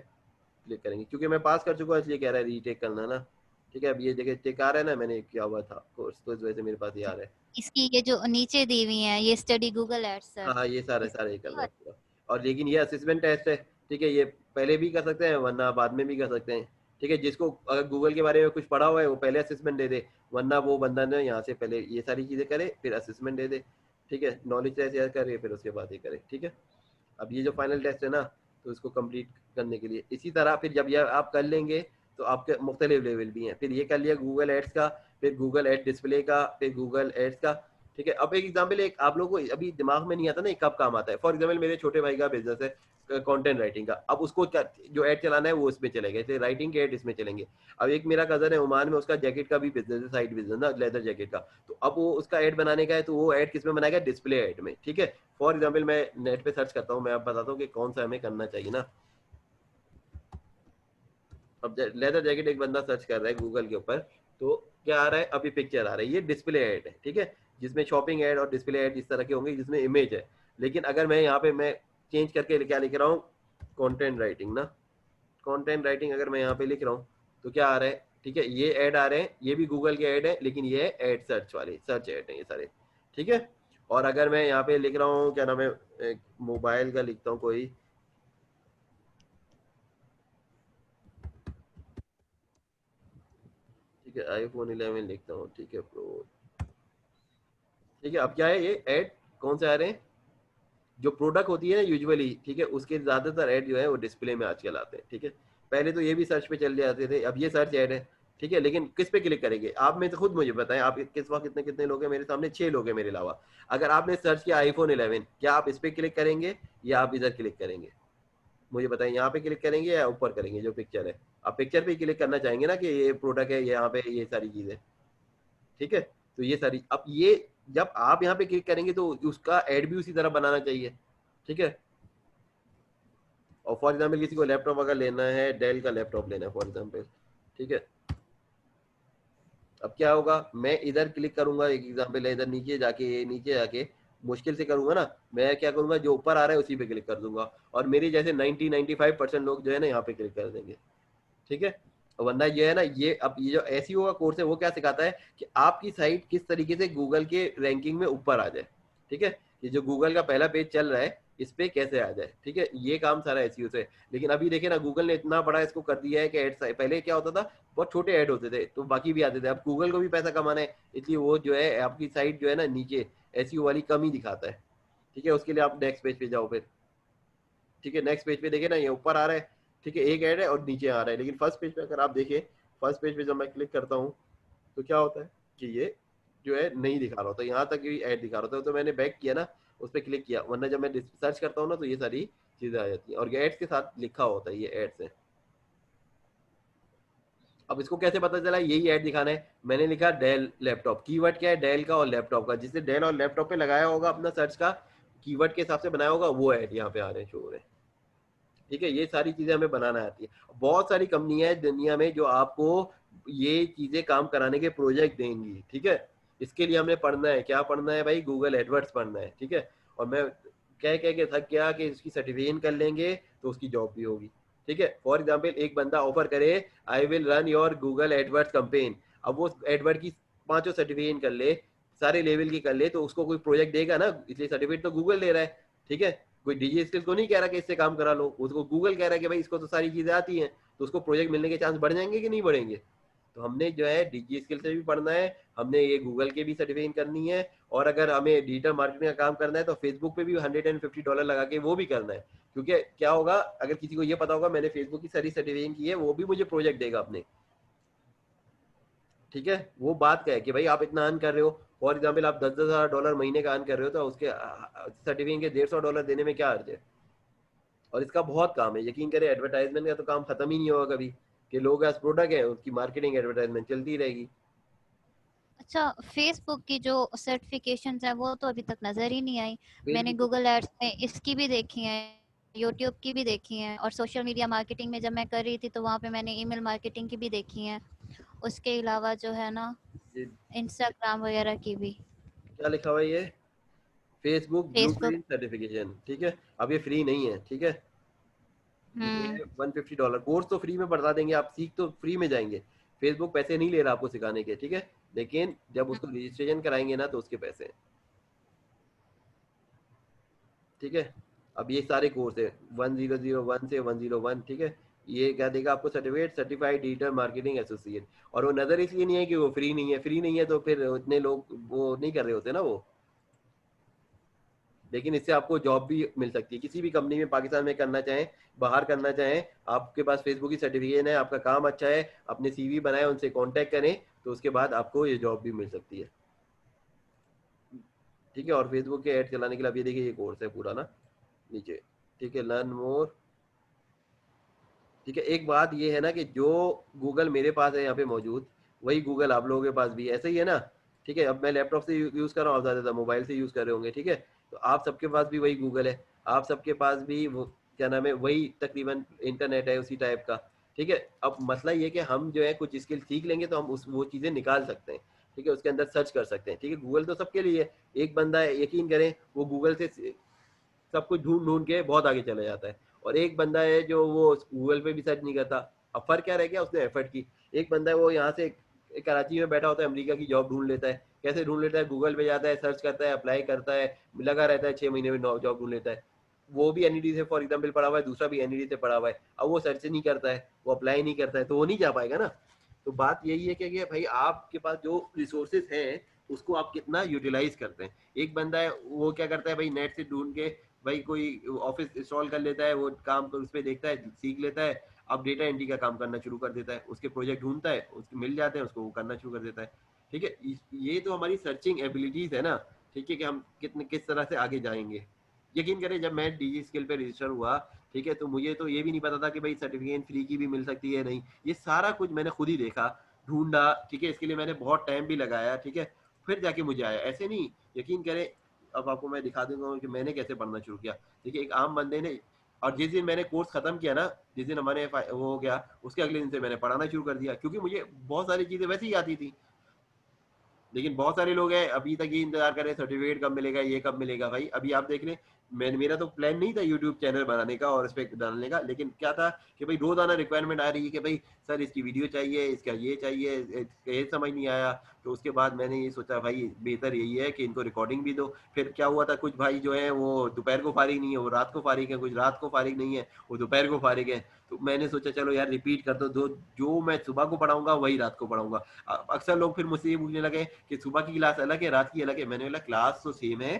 क्लिक करेंगे, क्योंकि मैं पास कर चुका हूँ इसलिए कह रहा है रीटेक करना ना, ठीक है। अब ये जगह टेक आ रहा है ना, मैंने किया हुआ था कोर्स, तो इस वजह से मेरे पास ये आ रहा है। इसकी ये जो नीचे दी हुई है ये स्टडी गूगल एड्स हाँ हाँ, सर्च। ये सारे सारे ही इसकी करना है पूरा। और लेकिन ये असेसमेंट टेस्ट है, ठीक है, ये पहले भी कर सकते हैं वरना बाद में भी कर सकते हैं, ठीक है। जिसको अगर गूगल के बारे में कुछ पढ़ा हुआ है वो पहले असेसमेंट दे दे, वरना वो बंदा ने यहाँ से पहले ये सारी चीज़ें करे फिर असेसमेंट दे दे, ठीक है। नॉलेज टेस्ट शेयर करे फिर उसके बाद ये करे, ठीक है। अब ये जो फाइनल टेस्ट है ना, तो इसको कंप्लीट करने के लिए इसी तरह फिर जब ये आप कर लेंगे तो आपके मुख्तलिफ लेवल भी हैं। फिर ये कर लिया गूगल एड्स का, फिर गूगल एड डिस्प्ले का, फिर गूगल एड्स का, ठीक है। अब एक एग्जाम्पल, एक आप लोगों को अभी दिमाग में नहीं आता ना ये कब काम आता है। फॉर एग्जाम्पल मेरे छोटे भाई का बिजनेस है कंटेंट राइटिंग का, अब उसको जो एड चलाना है वो इसमें चलेगा, जैसे राइटिंग के एड इसमें चलेंगे। अब एक मेरा कजन है ओमान में, उसका जैकेट का भी बिजनेस है, साइड बिजनेस ना, लेदर जैकेट का। तो अब वो उसका एड बनाने का है, तो वो एड किस में बनाएगा, डिस्प्ले एड में, ठीक है। फॉर एग्जाम्पल मैं नेट पे सर्च करता हूँ, मैं आप बताता हूँ कि कौन सा हमें करना चाहिए ना। अब लेदर जैकेट एक बंदा सर्च कर रहा है गूगल के ऊपर, तो क्या आ रहा है, अभी पिक्चर आ रही है, ये डिस्प्ले एड है, ठीक है। जिसमें शॉपिंग एड और डिस्प्ले एड इस तरह के होंगे जिसमें इमेज है। लेकिन अगर मैं यहाँ पे मैं चेंज करके क्या लिख रहा हूँ, कंटेंट राइटिंग ना, कंटेंट राइटिंग अगर मैं यहाँ पे लिख रहा हूँ तो क्या आ रहा है, ठीक है, ये ऐड आ रहे हैं, ये भी गूगल के ऐड है, लेकिन ये ऐड सर्च वाले सर्च ऐड है ये सारे, ठीक है। और अगर मैं यहाँ पे लिख रहा हूँ क्या नाम है, मोबाइल का लिखता हूँ कोई, ठीक है, iPhone 11 लिखता हूँ, ठीक है, प्रो, ठीक है। अब क्या है, ये ऐड कौन से आ रहे हैं, जो प्रोडक्ट होती है ना यूजुअली, ठीक है, उसके ज्यादातर ऐड जो है वो डिस्प्ले में आजकल आते हैं, ठीक है। पहले तो ये भी सर्च पे चल जाते थे, अब ये सर्च ऐड है, ठीक है। लेकिन किस पे क्लिक करेंगे आप में से खुद मुझे बताएं, आप किस वक्त कितने कितने लोग हैं मेरे सामने, 6 लोग हैं मेरे अलावा। अगर आपने सर्च किया iPhone 11, क्या आप इस पे क्लिक करेंगे या आप इधर क्लिक करेंगे, मुझे बताएं। यहाँ पे क्लिक करेंगे या ऊपर करेंगे जो पिक्चर है, आप पिक्चर पे क्लिक करना चाहेंगे ना कि ये प्रोडक्ट है, यहाँ पे ये सारी चीजें, ठीक है। तो ये सारी, अब ये जब आप यहाँ पे क्लिक करेंगे तो उसका एड भी उसी तरह बनाना चाहिए, ठीक है। और फॉर एग्जाम्पल किसी को लैपटॉप अगर लेना है, डेल का लैपटॉप लेना है फॉर एग्जाम्पल, ठीक है, अब क्या होगा, मैं इधर क्लिक करूंगा, एक एग्जांपल है, इधर नीचे जाके मुश्किल से करूंगा ना, मैं क्या करूंगा, जो ऊपर आ रहा है उसी पे क्लिक कर दूंगा, और मेरी जैसे 90-95% लोग जो है ना यहाँ पे क्लिक कर देंगे। ठीक है, वरना ये है ना, ये अब ये जो एसईओ का कोर्स है वो क्या सिखाता है कि आपकी साइट किस तरीके से गूगल के रैंकिंग में ऊपर आ जाए। ठीक है, ये जो गूगल का पहला पेज चल रहा है इस पे कैसे आ जाए। ठीक है, ये काम सारा एसईओ से। लेकिन अभी देखिए ना, गूगल ने इतना बड़ा इसको कर दिया है कि एड्स, पहले क्या होता था, बहुत छोटे ऐड होते थे तो बाकी भी आते थे, अब गूगल को भी पैसा कमाना है, इसलिए वो जो है आपकी साइट जो है ना नीचे एसईओ वाली कम ही दिखाता है। ठीक है, उसके लिए आप नेक्स्ट पेज पे जाओ फिर। ठीक है, नेक्स्ट पेज पे देखे ना, ये ऊपर आ रहा है, ठीक है, एक ऐड है और नीचे आ रहा है, लेकिन फर्स्ट पेज पे अगर आप देखें, फर्स्ट पेज पे जब मैं क्लिक करता हूँ तो क्या होता है कि ये जो है नहीं दिखा रहा होता, यहाँ तक भी ऐड दिखा रहा होता है, तो मैंने बैक किया ना, उस पर क्लिक किया, वरना जब मैं सर्च करता हूँ ना तो ये सारी चीजें आ जाती है, और ये एड्स के साथ लिखा होता है, ये एड्स है। अब इसको कैसे पता चला यही ऐड दिखाना है, मैंने लिखा डेल लैपटॉप, कीवर्ड क्या है, डेल का और लैपटॉप का, जिससे डेल और लैपटॉप पे लगाया होगा अपना सर्च का, कीवर्ड के हिसाब से बनाया होगा, वो ऐड यहाँ पे आ रहे हैं, शो हो रहे हैं। ठीक है, ये सारी चीजें हमें बनाना आती है। बहुत सारी कंपनियां हैं दुनिया में जो आपको ये चीजें काम कराने के प्रोजेक्ट देंगी। ठीक है, इसके लिए हमें पढ़ना है, क्या पढ़ना है भाई, गूगल एडवर्ड्स पढ़ना है। ठीक है, और मैं कह कह के थक गया कि इसकी सर्टिफिकेशन कर लेंगे तो उसकी जॉब भी होगी। ठीक है, फॉर एग्जाम्पल एक बंदा ऑफर करे, I will run your Google AdWords campaign, अब वो एडवर्ड की पांचों सर्टिफिकेशन कर ले, सारे लेवल की कर ले, तो उसको कोई प्रोजेक्ट देगा ना, इसलिए सर्टिफिकेट तो गूगल दे रहा है। ठीक है, कोई डीजी स्किल को नहीं कह रहा कि इससे काम करा लो, उसको गूगल कह रहा है कि भाई इसको तो सारी चीजें आती हैं, तो उसको प्रोजेक्ट मिलने के चांस बढ़ जाएंगे कि नहीं बढ़ेंगे। तो हमने जो है डीजी स्किल से भी पढ़ना है, हमने ये गूगल के भी सर्टिफिकेशन करनी है, और अगर हमें डिजिटल मार्केटिंग का काम करना है तो फेसबुक पे भी $150 लगा के वो भी करना है। क्योंकि क्या होगा, अगर किसी को ये पता होगा मैंने फेसबुक की सारी सर्टिफिकेशन की है, वो भी मुझे प्रोजेक्ट देगा अपने। ठीक है, वो बात क्या है कि भाई आप इतना अर्न कर रहे हो, फॉर एग्जाम्पल आप 10,000 डॉलर महीने का अर्न कर रहे हो, तो उसके सर्टिफिकेशन के $150 देने में क्या अर्ज है। और इसका बहुत काम है, यकीन करें, एडवर्टाइजमेंट का तो काम खत्म ही नहीं होगा कभी, कि लोग आज प्रोडक्ट है उसकी मार्केटिंग एडवर्टाइजमेंट चलती रहेगी। अच्छा, फेसबुक की जो सर्टिफिकेशंस है वो तो अभी तक नजर ही नहीं आई। मैंने फेसबुक, गूगल एड्स में इसकी भी देखी है, यूट्यूब की भी देखी है, और सोशल मीडिया मार्केटिंग में जब मैं कर रही थी तो वहाँ पे मैंने ईमेल मार्केटिंग की भी देखी है। उसके अलावा जो है ना, इंस्टाग्राम वगैरह की भी। क्या लिखा हुआ है ये, फेसबुक फेसबुक। Blueprint certification. ठीक है, अब ये फ्री नहीं है। ठीक है, हम्म। ये $150 कोर्स तो फ्री में बता देंगे, आप सीख तो फ्री में जाएंगे, फेसबुक पैसे नहीं ले रहा आपको सिखाने के। ठीक है, लेकिन जब उसको रजिस्ट्रेशन कराएंगे ना तो उसके पैसे हैं। ठीक है, अब ये सारे कोर्स है 1001 से 101। ठीक है, ये क्या देगा आपको, certificate, certified digital marketing associate. और वो नजर इसलिए नहीं है कि वो फ्री नहीं है, फ्री नहीं है तो फिर इतने लोग वो नहीं कर रहे होते ना वो। लेकिन इससे आपको जॉब भी मिल सकती है किसी भी कंपनी में, पाकिस्तान में करना चाहें, बाहर करना चाहें, आपके पास फेसबुक की सर्टिफिकेशन है, आपका काम अच्छा है, अपने सीवी बनाए, उनसे कांटेक्ट करें, तो उसके बाद आपको ये जॉब भी मिल सकती है। ठीक है, और फेसबुक के ऐड चलाने के लिए अब ये देखिए ये कोर्स है पूरा ना नीचे। ठीक है, लर्न मोर। ठीक है, एक बात ये है ना कि जो गूगल मेरे पास है यहाँ पे मौजूद, वही गूगल आप लोगों के पास भी ऐसे ही है ना। ठीक है, अब मैं लैपटॉप से यूज कर रहा हूँ, आप ज्यादातर मोबाइल से यूज कर रहे होंगे। ठीक है, तो आप सबके पास भी वही गूगल है, आप सबके पास भी वो क्या नाम है, वही तकरीबन इंटरनेट है उसी टाइप का। ठीक है, अब मसला ये कि हम जो है कुछ स्किल सीख लेंगे तो हम उस वो चीजें निकाल सकते हैं। ठीक है, उसके अंदर सर्च कर सकते हैं। ठीक है, गूगल तो सबके लिए है, एक बंदा है, यकीन करें, वो गूगल से सब कुछ ढूंढ ढूंढ के बहुत आगे चला जाता है, और एक बंदा है जो वो गूगल पे भी सर्च नहीं करता। अब फर्क क्या रह गया, उसने एफर्ट की। एक बंदा है वो यहाँ से कराची में बैठा होता है, अमेरिका की जॉब ढूंढ लेता है। कैसे ढूंढ लेता है, गूगल पे जाता है, सर्च करता है, अप्लाई करता है, लगा रहता है, 6 महीने में जॉब ढूंढ लेता है। वो भी एनईडी से फॉर एग्जाम्पल पढ़ा हुआ है, दूसरा भी एनईडी से पढ़ा हुआ है, अब वो सर्च नहीं करता है, वो अप्लाई नहीं करता है, तो वो नहीं जा पाएगा ना। तो बात यही है कि भाई आपके पास जो रिसोर्सेज हैं उसको आप कितना यूटिलाइज करते हैं। एक बंदा है वो क्या करता है भाई, नेट से ढूंढ के भाई कोई ऑफिस इंस्टॉल कर लेता है, वो काम उस पर देखता है, सीख लेता है, अब डेटा एंट्री का काम करना शुरू कर देता है, उसके प्रोजेक्ट ढूंढता है, उसके मिल जाते हैं, उसको वो करना शुरू कर देता है। ठीक है, ये तो हमारी सर्चिंग एबिलिटीज है ना। ठीक है, कि हम कितने किस तरह से आगे जाएंगे। यकीन करें, जब मैं डीजी स्किल पे रजिस्टर हुआ, ठीक है, तो मुझे तो ये भी नहीं पता था कि भाई सर्टिफिकेट फ्री की भी मिल सकती है नहीं, ये सारा कुछ मैंने खुद ही देखा, ढूंढा। ठीक है, इसके लिए मैंने बहुत टाइम भी लगाया। ठीक है, फिर जाके मुझे आया, ऐसे नहीं। यकीन करें, अब आपको मैं दिखा दूंगा कि मैंने कैसे पढ़ना शुरू किया। देखिए, एक आम बंदे ने, और जिस दिन मैंने कोर्स खत्म किया ना, जिस दिन हमारे वो हो गया, उसके अगले दिन से मैंने पढ़ाना शुरू कर दिया, क्योंकि मुझे बहुत सारी चीजें वैसे ही आती थी। लेकिन बहुत सारे लोग हैं अभी तक ये इंतजार कर रहे हैं सर्टिफिकेट कब मिलेगा, ये कब मिलेगा। भाई अभी आप देख लें, मेरा तो प्लान नहीं था यूट्यूब चैनल बनाने का और इस पे डालने का, लेकिन क्या था कि भाई रोजाना रिक्वायरमेंट आ रही है कि भाई सर इसकी वीडियो चाहिए, इसका ये चाहिए, ये समझ नहीं आया। तो उसके बाद मैंने ये सोचा भाई बेहतर यही है कि इनको रिकॉर्डिंग भी दो। फिर क्या हुआ था, कुछ भाई जो है वो दोपहर को फारिग नहीं है, वो रात को फारिग है, कुछ रात को फारिग नहीं है, वो दोपहर को फारिग है। तो मैंने सोचा चलो यार रिपीट कर दो, जो मैं सुबह को पढ़ाऊंगा वही रात को पढ़ाऊंगा। अक्सर लोग फिर मुझसे ये पूछने लगे कि सुबह की क्लास अलग है, रात की अलग है। मैंने बोला क्लास तो सेम है,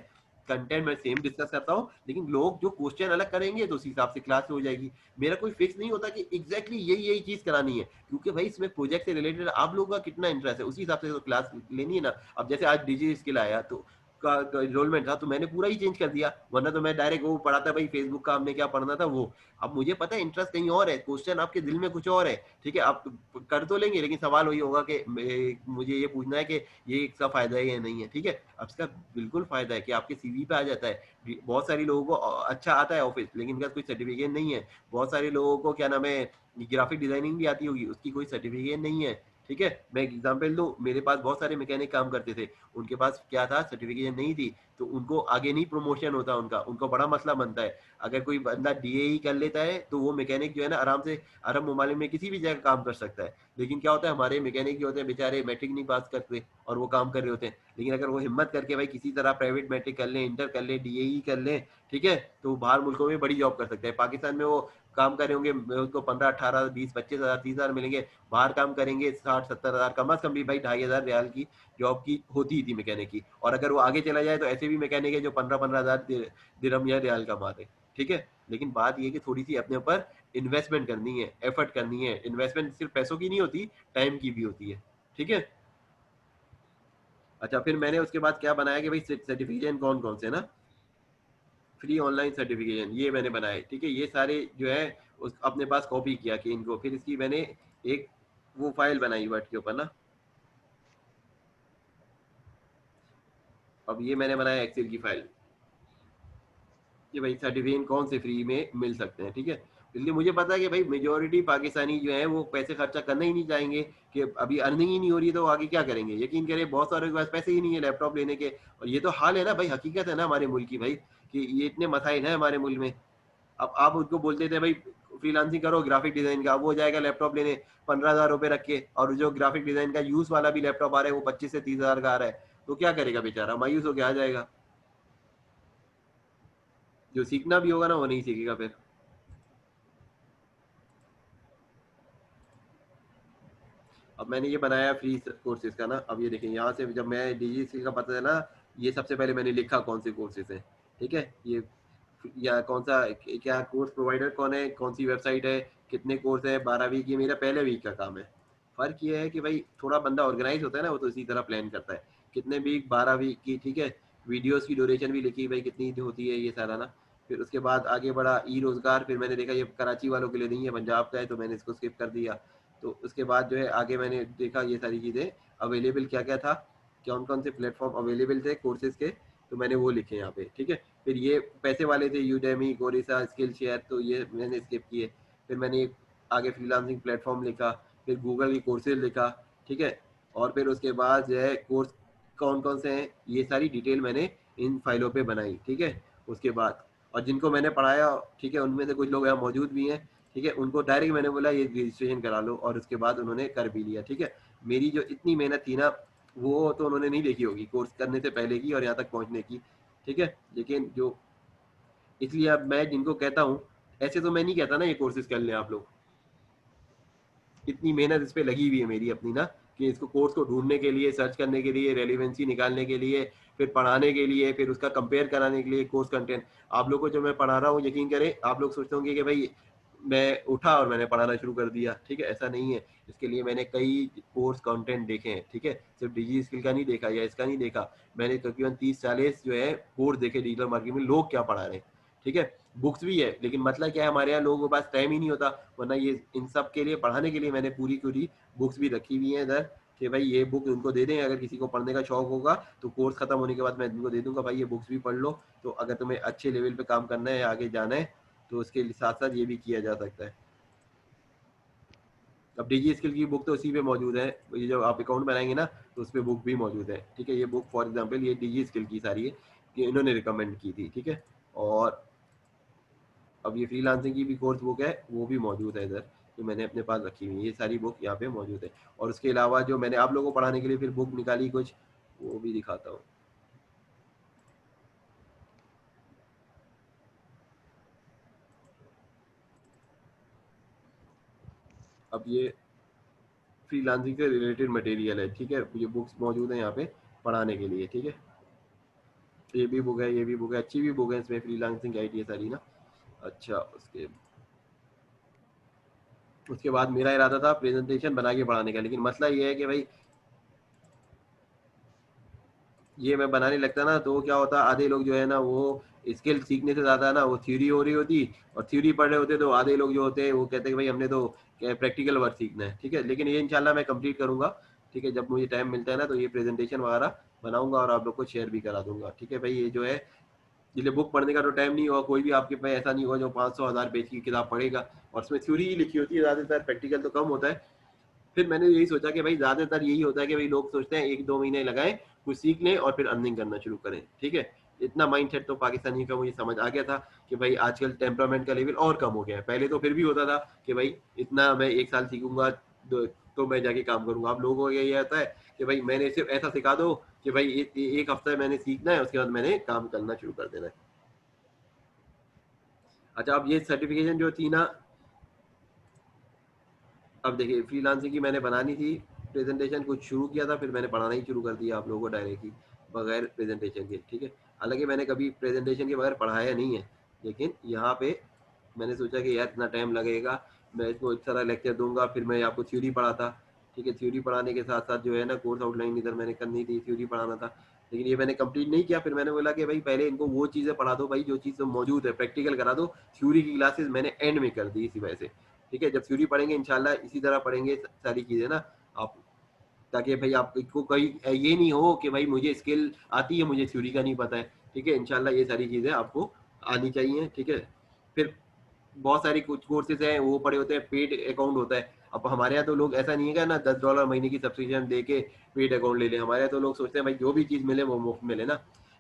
कंटेंट मैं सेम डिस्कस करता हूँ, लेकिन लोग जो क्वेश्चन अलग करेंगे तो उस हिसाब से क्लास हो जाएगी। मेरा कोई फिक्स नहीं होता कि एग्जैक्टली यही यही चीज करानी है, क्योंकि भाई इसमें प्रोजेक्ट से रिलेटेड आप लोगों का कितना इंटरेस्ट है उसी हिसाब से तो क्लास लेनी है ना। अब जैसे आज डिजी स्किल आया तो का एनरोलमेंट था तो मैंने पूरा ही चेंज कर दिया, वरना तो मैं डायरेक्ट वो पढ़ाता भाई फेसबुक का हमने क्या पढ़ना था वो। अब मुझे पता है इंटरेस्ट कहीं और है, क्वेश्चन आपके दिल में कुछ और है, ठीक है आप कर तो लेंगे, लेकिन सवाल वही होगा कि मुझे ये पूछना है कि ये इसका फायदा है या नहीं है, ठीक है। अब इसका बिल्कुल फायदा है कि आपके सीवी पे आ जाता है। बहुत सारे लोगों को अच्छा आता है ऑफिस, लेकिन उसका कोई सर्टिफिकेट नहीं है। बहुत सारे लोगों को क्या नाम है ग्राफिक डिजाइनिंग भी आती होगी, उसकी कोई सर्टिफिकेट नहीं है, ठीक है। मैं एक एग्जांपल दूं, मेरे पास बहुत सारे मैकेनिक काम करते थे, उनके पास क्या था सर्टिफिकेट नहीं थी, तो उनको आगे नहीं प्रमोशन होता, उनको बड़ा मसला बनता है। अगर कोई बंदा डीएई कर लेता है तो वो मैकेनिक जो है ना आराम से अरब ममालिक में किसी भी जगह काम कर सकता है। लेकिन क्या होता है हमारे मैकेनिक जो होते हैं बेचारे मैट्रिक नहीं पास करते और वो काम कर रहे होते हैं, लेकिन अगर वो हिम्मत करके भाई किसी तरह प्राइवेट मैट्रिक कर ले, इंटर कर ले, डीएई कर ले, ठीक है, तो बाहर मुल्कों में बड़ी जॉब कर सकते हैं। पाकिस्तान में वो काम कर रहे होंगे, उसको 15, 18, 20, 25 हज़ार 30 हज़ार मिलेंगे, बाहर काम करेंगे 60, 70 हज़ार, कम अज कम भी भाई 2,500 रियाल की जॉब की होती थी मैकेनिक की। और अगर वो आगे चला जाए तो ऐसे भी मैकेनिक है जो 15 15 हज़ार दिरहम या रियाल कमाते हैं, ठीक है। लेकिन बात ये कि थोड़ी सी अपने ऊपर इन्वेस्टमेंट करनी है, एफर्ट करनी है। इन्वेस्टमेंट सिर्फ पैसों की नहीं होती, टाइम की भी होती है, ठीक है। अच्छा फिर मैंने उसके बाद क्या बनाया कि भाई सर्टिफिकेशन कौन कौन से ना, फ्री ऑनलाइन सर्टिफिकेशन ये मैंने बनाए, ठीक है। ये सारे जो है उस अपने पास कॉपी किया कि इनको, फिर इसकी मैंने एक वो फाइल बनाई वर्ड के ऊपर ना। अब ये मैंने बनाया एक्सेल की फाइल कि भाई सर्टिफिकेट कौन से फ्री में मिल सकते हैं, ठीक है। इसलिए मुझे पता है कि भाई मेजोरिटी पाकिस्तानी जो है वो पैसे खर्चा करना ही नहीं चाहेंगे, कि अभी अर्निंग ही नहीं हो रही है तो आगे क्या करेंगे। यकीन करें बहुत सारे के पास पैसे ही नहीं है लैपटॉप लेने के, और ये तो हाल है ना भाई, हकीकत है ना हमारे मुल्क की भाई, कि ये इतने मसाइल हैं हमारे मुल्क में। अब आप उनको बोलते थे भाई फ्रीलांसिंग करो ग्राफिक डिजाइन का, वो जाएगा लैपटॉप लेने 15,000 रुपए रख के, और जो ग्राफिक डिजाइन का यूज वाला भी लैपटॉप आ रहा है वो 25 से 30 हज़ार का आ रहा है, तो क्या करेगा बेचारा, मायूस होकर आ जाएगा। जो सीखना भी होगा ना वो नहीं सीखेगा फिर। अब मैंने ये बनाया फ्री कोर्सेज का ना। अब ये देखें यहाँ से जब मैं डीजी स्किल का पता चला, ये सबसे पहले मैंने लिखा कौन से कोर्सेज हैं, ठीक है। ये या कौन सा क्या कोर्स प्रोवाइडर कौन है, कौन सी वेबसाइट है, कितने कोर्स है, 12 वीक, ये मेरा पहले वीक का काम है। फर्क ये है कि भाई थोड़ा बंदा ऑर्गेनाइज होता है ना, वो तो इसी तरह प्लान करता है कितने वीक, 12 वीक की, ठीक है। वीडियोस की ड्यूरेशन भी लिखी भाई कितनी होती है ये सारा ना। फिर उसके बाद आगे बढ़ा ई रोजगार, फिर मैंने देखा ये कराची वालों के लिए नहीं है, पंजाब का है, तो मैंने इसको स्किप कर दिया। तो उसके बाद जो है आगे मैंने देखा ये सारी चीज़ें अवेलेबल क्या क्या था, कौन कौन से प्लेटफॉर्म अवेलेबल थे कोर्सेज के, तो मैंने वो लिखे यहाँ पे, ठीक है। फिर ये पैसे वाले थे यूडेमी, कोरिसा, स्किल शेयर, तो ये मैंने स्किप किए। फिर मैंने आगे फ्रीलांसिंग प्लेटफॉर्म लिखा, फिर गूगल की कोर्सेज लिखा, ठीक है। और फिर उसके बाद जो है कोर्स कौन कौन से हैं ये सारी डिटेल मैंने इन फाइलों पे बनाई, ठीक है। उसके बाद और जिनको मैंने पढ़ाया, ठीक है, उनमें से कुछ लोग यहाँ मौजूद भी हैं, ठीक है, उनको डायरेक्ट मैंने बोला ये रजिस्ट्रेशन करा लो, और उसके बाद उन्होंने कर भी लिया, ठीक है। मेरी जो इतनी मेहनत थी ना वो तो उन्होंने नहीं देखी होगी कोर्स करने से पहले की और यहाँ तक पहुँचने की, ठीक है। लेकिन जो इसलिए अब मैं जिनको कहता हूँ, ऐसे तो मैं नहीं कहता ना ये कोर्सेज कर लें आप लोग, इतनी मेहनत इस पे लगी हुई है मेरी अपनी ना, कि इसको कोर्स को ढूंढने के लिए, सर्च करने के लिए, रेलिवेंसी निकालने के लिए, फिर पढ़ाने के लिए, फिर उसका कंपेयर कराने के लिए कोर्स कंटेंट। आप लोग को जो मैं पढ़ा रहा हूँ यकीन करें आप लोग सोचते होंगे कि भाई मैं उठा और मैंने पढ़ाना शुरू कर दिया, ठीक है, ऐसा नहीं है। इसके लिए मैंने कई कोर्स कंटेंट देखे हैं, ठीक है, सिर्फ डिजी स्किल का नहीं देखा या इसका नहीं देखा, मैंने तकरीबन 30 40 जो है कोर्स देखे डिजिटल मार्केटिंग में लोग क्या पढ़ा रहे हैं, ठीक है। बुक्स भी है, लेकिन मतलब क्या है हमारे यहाँ लोगों के पास टाइम ही नहीं होता, वरना ये इन सब के लिए पढ़ाने के लिए मैंने पूरी पूरी बुक्स भी रखी हुई हैं इधर, कि भाई ये बुक उनको दे दें, अगर किसी को पढ़ने का शौक होगा तो कोर्स खत्म होने के बाद मैं उनको दे दूंगा भाई ये बुक्स भी पढ़ लो, तो अगर तुम्हें अच्छे लेवल पे काम करना है, आगे जाना है, तो उसके साथ साथ ये भी किया जा सकता है। अब डीजी स्किल की बुक तो उसी पे मौजूद है, ये जो आप अकाउंट बनाएंगे ना तो उस पर बुक भी मौजूद है, ठीक है। ये बुक फॉर एग्जांपल ये डीजी स्किल की सारी है, कि इन्होंने रिकमेंड की थी, ठीक है। और अब ये फ्रीलांसिंग की भी कोर्स बुक है, वो भी मौजूद है इधर, जो मैंने अपने पास रखी हुई है, ये सारी बुक यहाँ पे मौजूद है। और उसके अलावा जो मैंने आप लोगों को पढ़ाने के लिए फिर बुक निकाली कुछ, वो भी दिखाता हूँ। अब ये फ्रीलांसिंग से रिलेटेड मटेरियल है, ठीक है, ये बुक्स मौजूद है यहाँ पे पढ़ाने के लिए, ठीक है। ये भी बुक है, ये भी बुक है, अच्छी भी बुक है, इसमें फ्रीलांसिंग की आइडिया सारी ना। अच्छा, उसके उसके बाद मेरा इरादा था प्रेजेंटेशन बना के पढ़ाने का, लेकिन मसला ये है कि भाई ये मैं बनाने लगता ना तो क्या होता, आधे लोग जो है ना वो स्किल सीखने से ज्यादा ना वो थ्योरी हो रही होती, और थ्योरी पढ़ रहे होते, तो आधे लोग जो होते हैं वो कहते हैं कि भाई हमने तो प्रैक्टिकल वर्क सीखना है, ठीक है। लेकिन ये इंशाल्लाह मैं कंप्लीट करूंगा, ठीक है। जब मुझे टाइम मिलता है ना तो ये प्रेजेंटेशन वगैरह बनाऊंगा और आप लोग को शेयर भी करा दूंगा, ठीक है भाई। ये जो है इसलिए बुक पढ़ने का तो टाइम नहीं होगा, कोई भी आपके पास ऐसा नहीं होगा जो 500 1000 पेज की किताब पढ़ेगा और उसमें थ्योरी ही लिखी होती है ज्यादातर, प्रैक्टिकल तो कम होता है। फिर मैंने यही सोचा कि भाई ज्यादातर यही होता है कि भाई लोग सोचते हैं 1 2 महीने लगाएं, कुछ सीख लें और फिर अर्निंग करना शुरू करें, ठीक है। इतना माइंडसेट तो पाकिस्तानी का मुझे समझ आ गया था कि भाई आजकल टेम्परामेंट का लेवल और कम हो गया है। पहले तो फिर भी होता था कि भाई इतना मैं 1 साल सीखूंगा तो मैं जाके काम करूंगा। अब लोगों को यही आता है कि भाई मैंने सिर्फ ऐसा सिखा दो कि भाई एक हफ्ता मैंने सीखना है, उसके बाद मैंने काम करना शुरू कर देना है। अच्छा, अब ये सर्टिफिकेशन जो थी ना, अब देखिए फ्रीलांसिंग की मैंने बनानी थी प्रेजेंटेशन, कुछ शुरू किया था, फिर मैंने पढ़ाना ही शुरू कर दिया आप लोगों को डायरेक्टली बगैर प्रेजेंटेशन के, ठीक है। हालांकि मैंने कभी प्रेजेंटेशन के बगैर पढ़ाया नहीं है, लेकिन यहाँ पे मैंने सोचा कि यार इतना टाइम लगेगा, मैं इसको इस तरह लेक्चर दूंगा, फिर मैं आपको थ्योरी पढ़ाता, ठीक है। थ्योरी पढ़ाने के साथ साथ जो है ना कोर्स आउटलाइन इधर मैंने करनी थी, थ्योरी पढ़ाना था, लेकिन ये मैंने कंप्लीट नहीं किया। फिर मैंने बोला कि भाई पहले इनको वो चीज़ें पढ़ा दो भाई जो चीज़ मौजूद है, प्रैक्टिकल करा दो। थ्योरी की क्लासेस मैंने एंड में कर दी इसी वजह से, ठीक है। जब थ्योरी पढ़ेंगे इंशाल्लाह इसी तरह पढ़ेंगे सारी चीज़ें ना आप, ताकि भाई आपको कहीं ये नहीं हो कि भाई मुझे स्किल आती है मुझे थ्योरी का नहीं पता है, ठीक है। इंशाल्लाह ये सारी चीज़ें आपको आनी चाहिए, ठीक है। फिर बहुत सारी कुछ कोर्सेज हैं वो पड़े होते हैं, पेड अकाउंट होता है। अब हमारे यहाँ तो लोग ऐसा नहीं है कि ना $10 महीने की सब्सक्रिप्शन दे के पेड अकाउंट ले ले, हमारे यहाँ तो लोग सोचते हैं भाई जो भी चीज़ मिले वो मुफ्त मिले ना,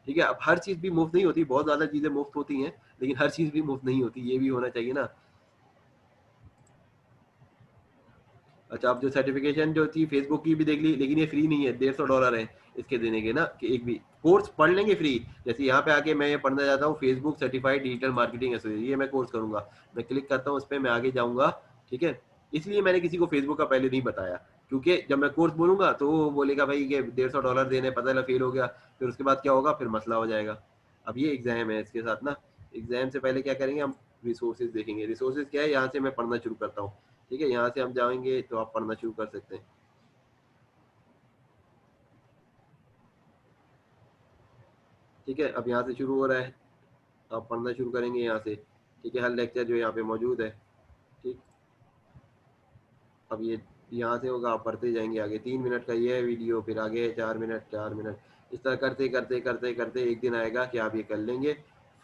ठीक है। अब हर चीज़ भी मुफ्त नहीं होती, बहुत ज़्यादा चीज़ें मुफ्त होती हैं, लेकिन हर चीज़ भी मुफ्त नहीं होती, ये भी होना चाहिए ना। अच्छा, अब जो सर्टिफिकेशन जो थी फेसबुक की भी देख ली, लेकिन ये फ्री नहीं है, $150 है इसके देने के ना, कि एक भी कोर्स पढ़ लेंगे फ्री। जैसे यहाँ पे आके मैं ये पढ़ना चाहता हूँ Facebook certified digital marketing association, ये मैं कोर्स करूंगा, मैं क्लिक करता हूँ उस पर, मैं आगे जाऊंगा, ठीक है। इसलिए मैंने किसी को फेसबुक का पहले नहीं बताया, क्योंकि जब मैं कोर्स बोलूंगा तो वो बोलेगा भाई ये $150 देने, पता चला फेल हो गया, फिर उसके बाद क्या होगा, फिर मसला हो जाएगा। अब ये एग्जाम है, इसके साथ ना एग्जाम से पहले क्या करेंगे हम, रिसोर्सेज देखेंगे। रिसोर्सेज क्या है, यहाँ से मैं पढ़ना शुरू करता हूँ, ठीक है। यहाँ से हम जाएंगे तो आप पढ़ना शुरू कर सकते हैं, ठीक है। अब यहाँ से शुरू हो रहा है, आप पढ़ना शुरू करेंगे यहाँ से, ठीक है। हर लेक्चर जो यहाँ पे मौजूद है, ठीक। अब ये यहाँ से होगा, आप पढ़ते जाएंगे आगे। 3 मिनट का ये है वीडियो, फिर आगे 4 मिनट 4 मिनट, इस तरह करते करते करते करते एक दिन आएगा कि आप ये कर लेंगे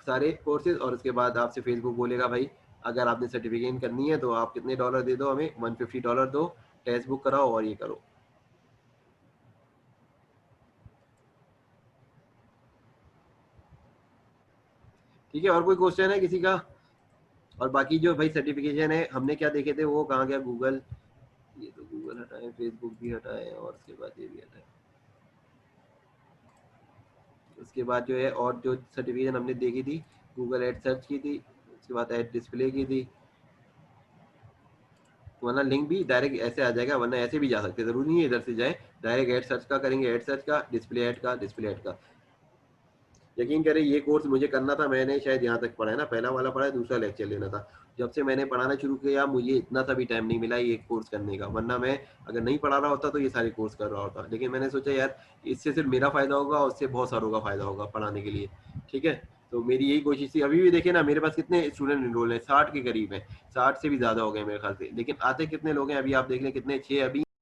सारे कोर्सेज, और उसके बाद आपसे फेसबुक बोलेगा भाई अगर आपने सर्टिफिकेट करनी है तो आप कितने डॉलर दे दो, हमें $150 दो, टेस्ट बुक कराओ और ये करो, ठीक है। और कोई क्वेश्चन है किसी का? और बाकी जो भाई सर्टिफिकेशन है हमने क्या देखे थे, वो कहाँ गया गूगल, ये तो गूगल हटाए, फेसबुक भी हटाए, और उसके बाद ये भी हटाए। उसके बाद जो है और जो सर्टिफिकेशन हमने देखी थी, गूगल एड सर्च की थी, उसके बाद एड डिस्प्ले की थी, वरना लिंक भी डायरेक्ट ऐसे आ जाएगा, वरना ऐसे भी जा सकते, जरूरी नहीं है इधर से जाए, डायरेक्ट एड सर्च का करेंगे, एड सर्च का, डिस्प्ले ऐड का, डिस्प्ले ऐड का। यकीन करें ये कोर्स मुझे करना था, मैंने शायद यहाँ तक पढ़ा है ना, पहला वाला पढ़ा है, दूसरा लेक्चर लेना था। जब से मैंने पढ़ाना शुरू किया मुझे इतना सा भी टाइम नहीं मिला ये कोर्स करने का, वरना मैं अगर नहीं पढ़ा रहा होता तो ये सारे कोर्स कर रहा होता। लेकिन मैंने सोचा यार इससे सिर्फ मेरा फायदा होगा और उससे बहुत सारों का फायदा होगा पढ़ाने के लिए, ठीक है। तो मेरी यही कोशिश थी। अभी भी देखे ना मेरे पास कितने स्टूडेंट इनरोल हैं, 60 के करीब हैं, 60 से भी ज्यादा हो गए मेरे ख्याल से, लेकिन आते कितने लोग हैं अभी आप देख लें, कितने 6 अभी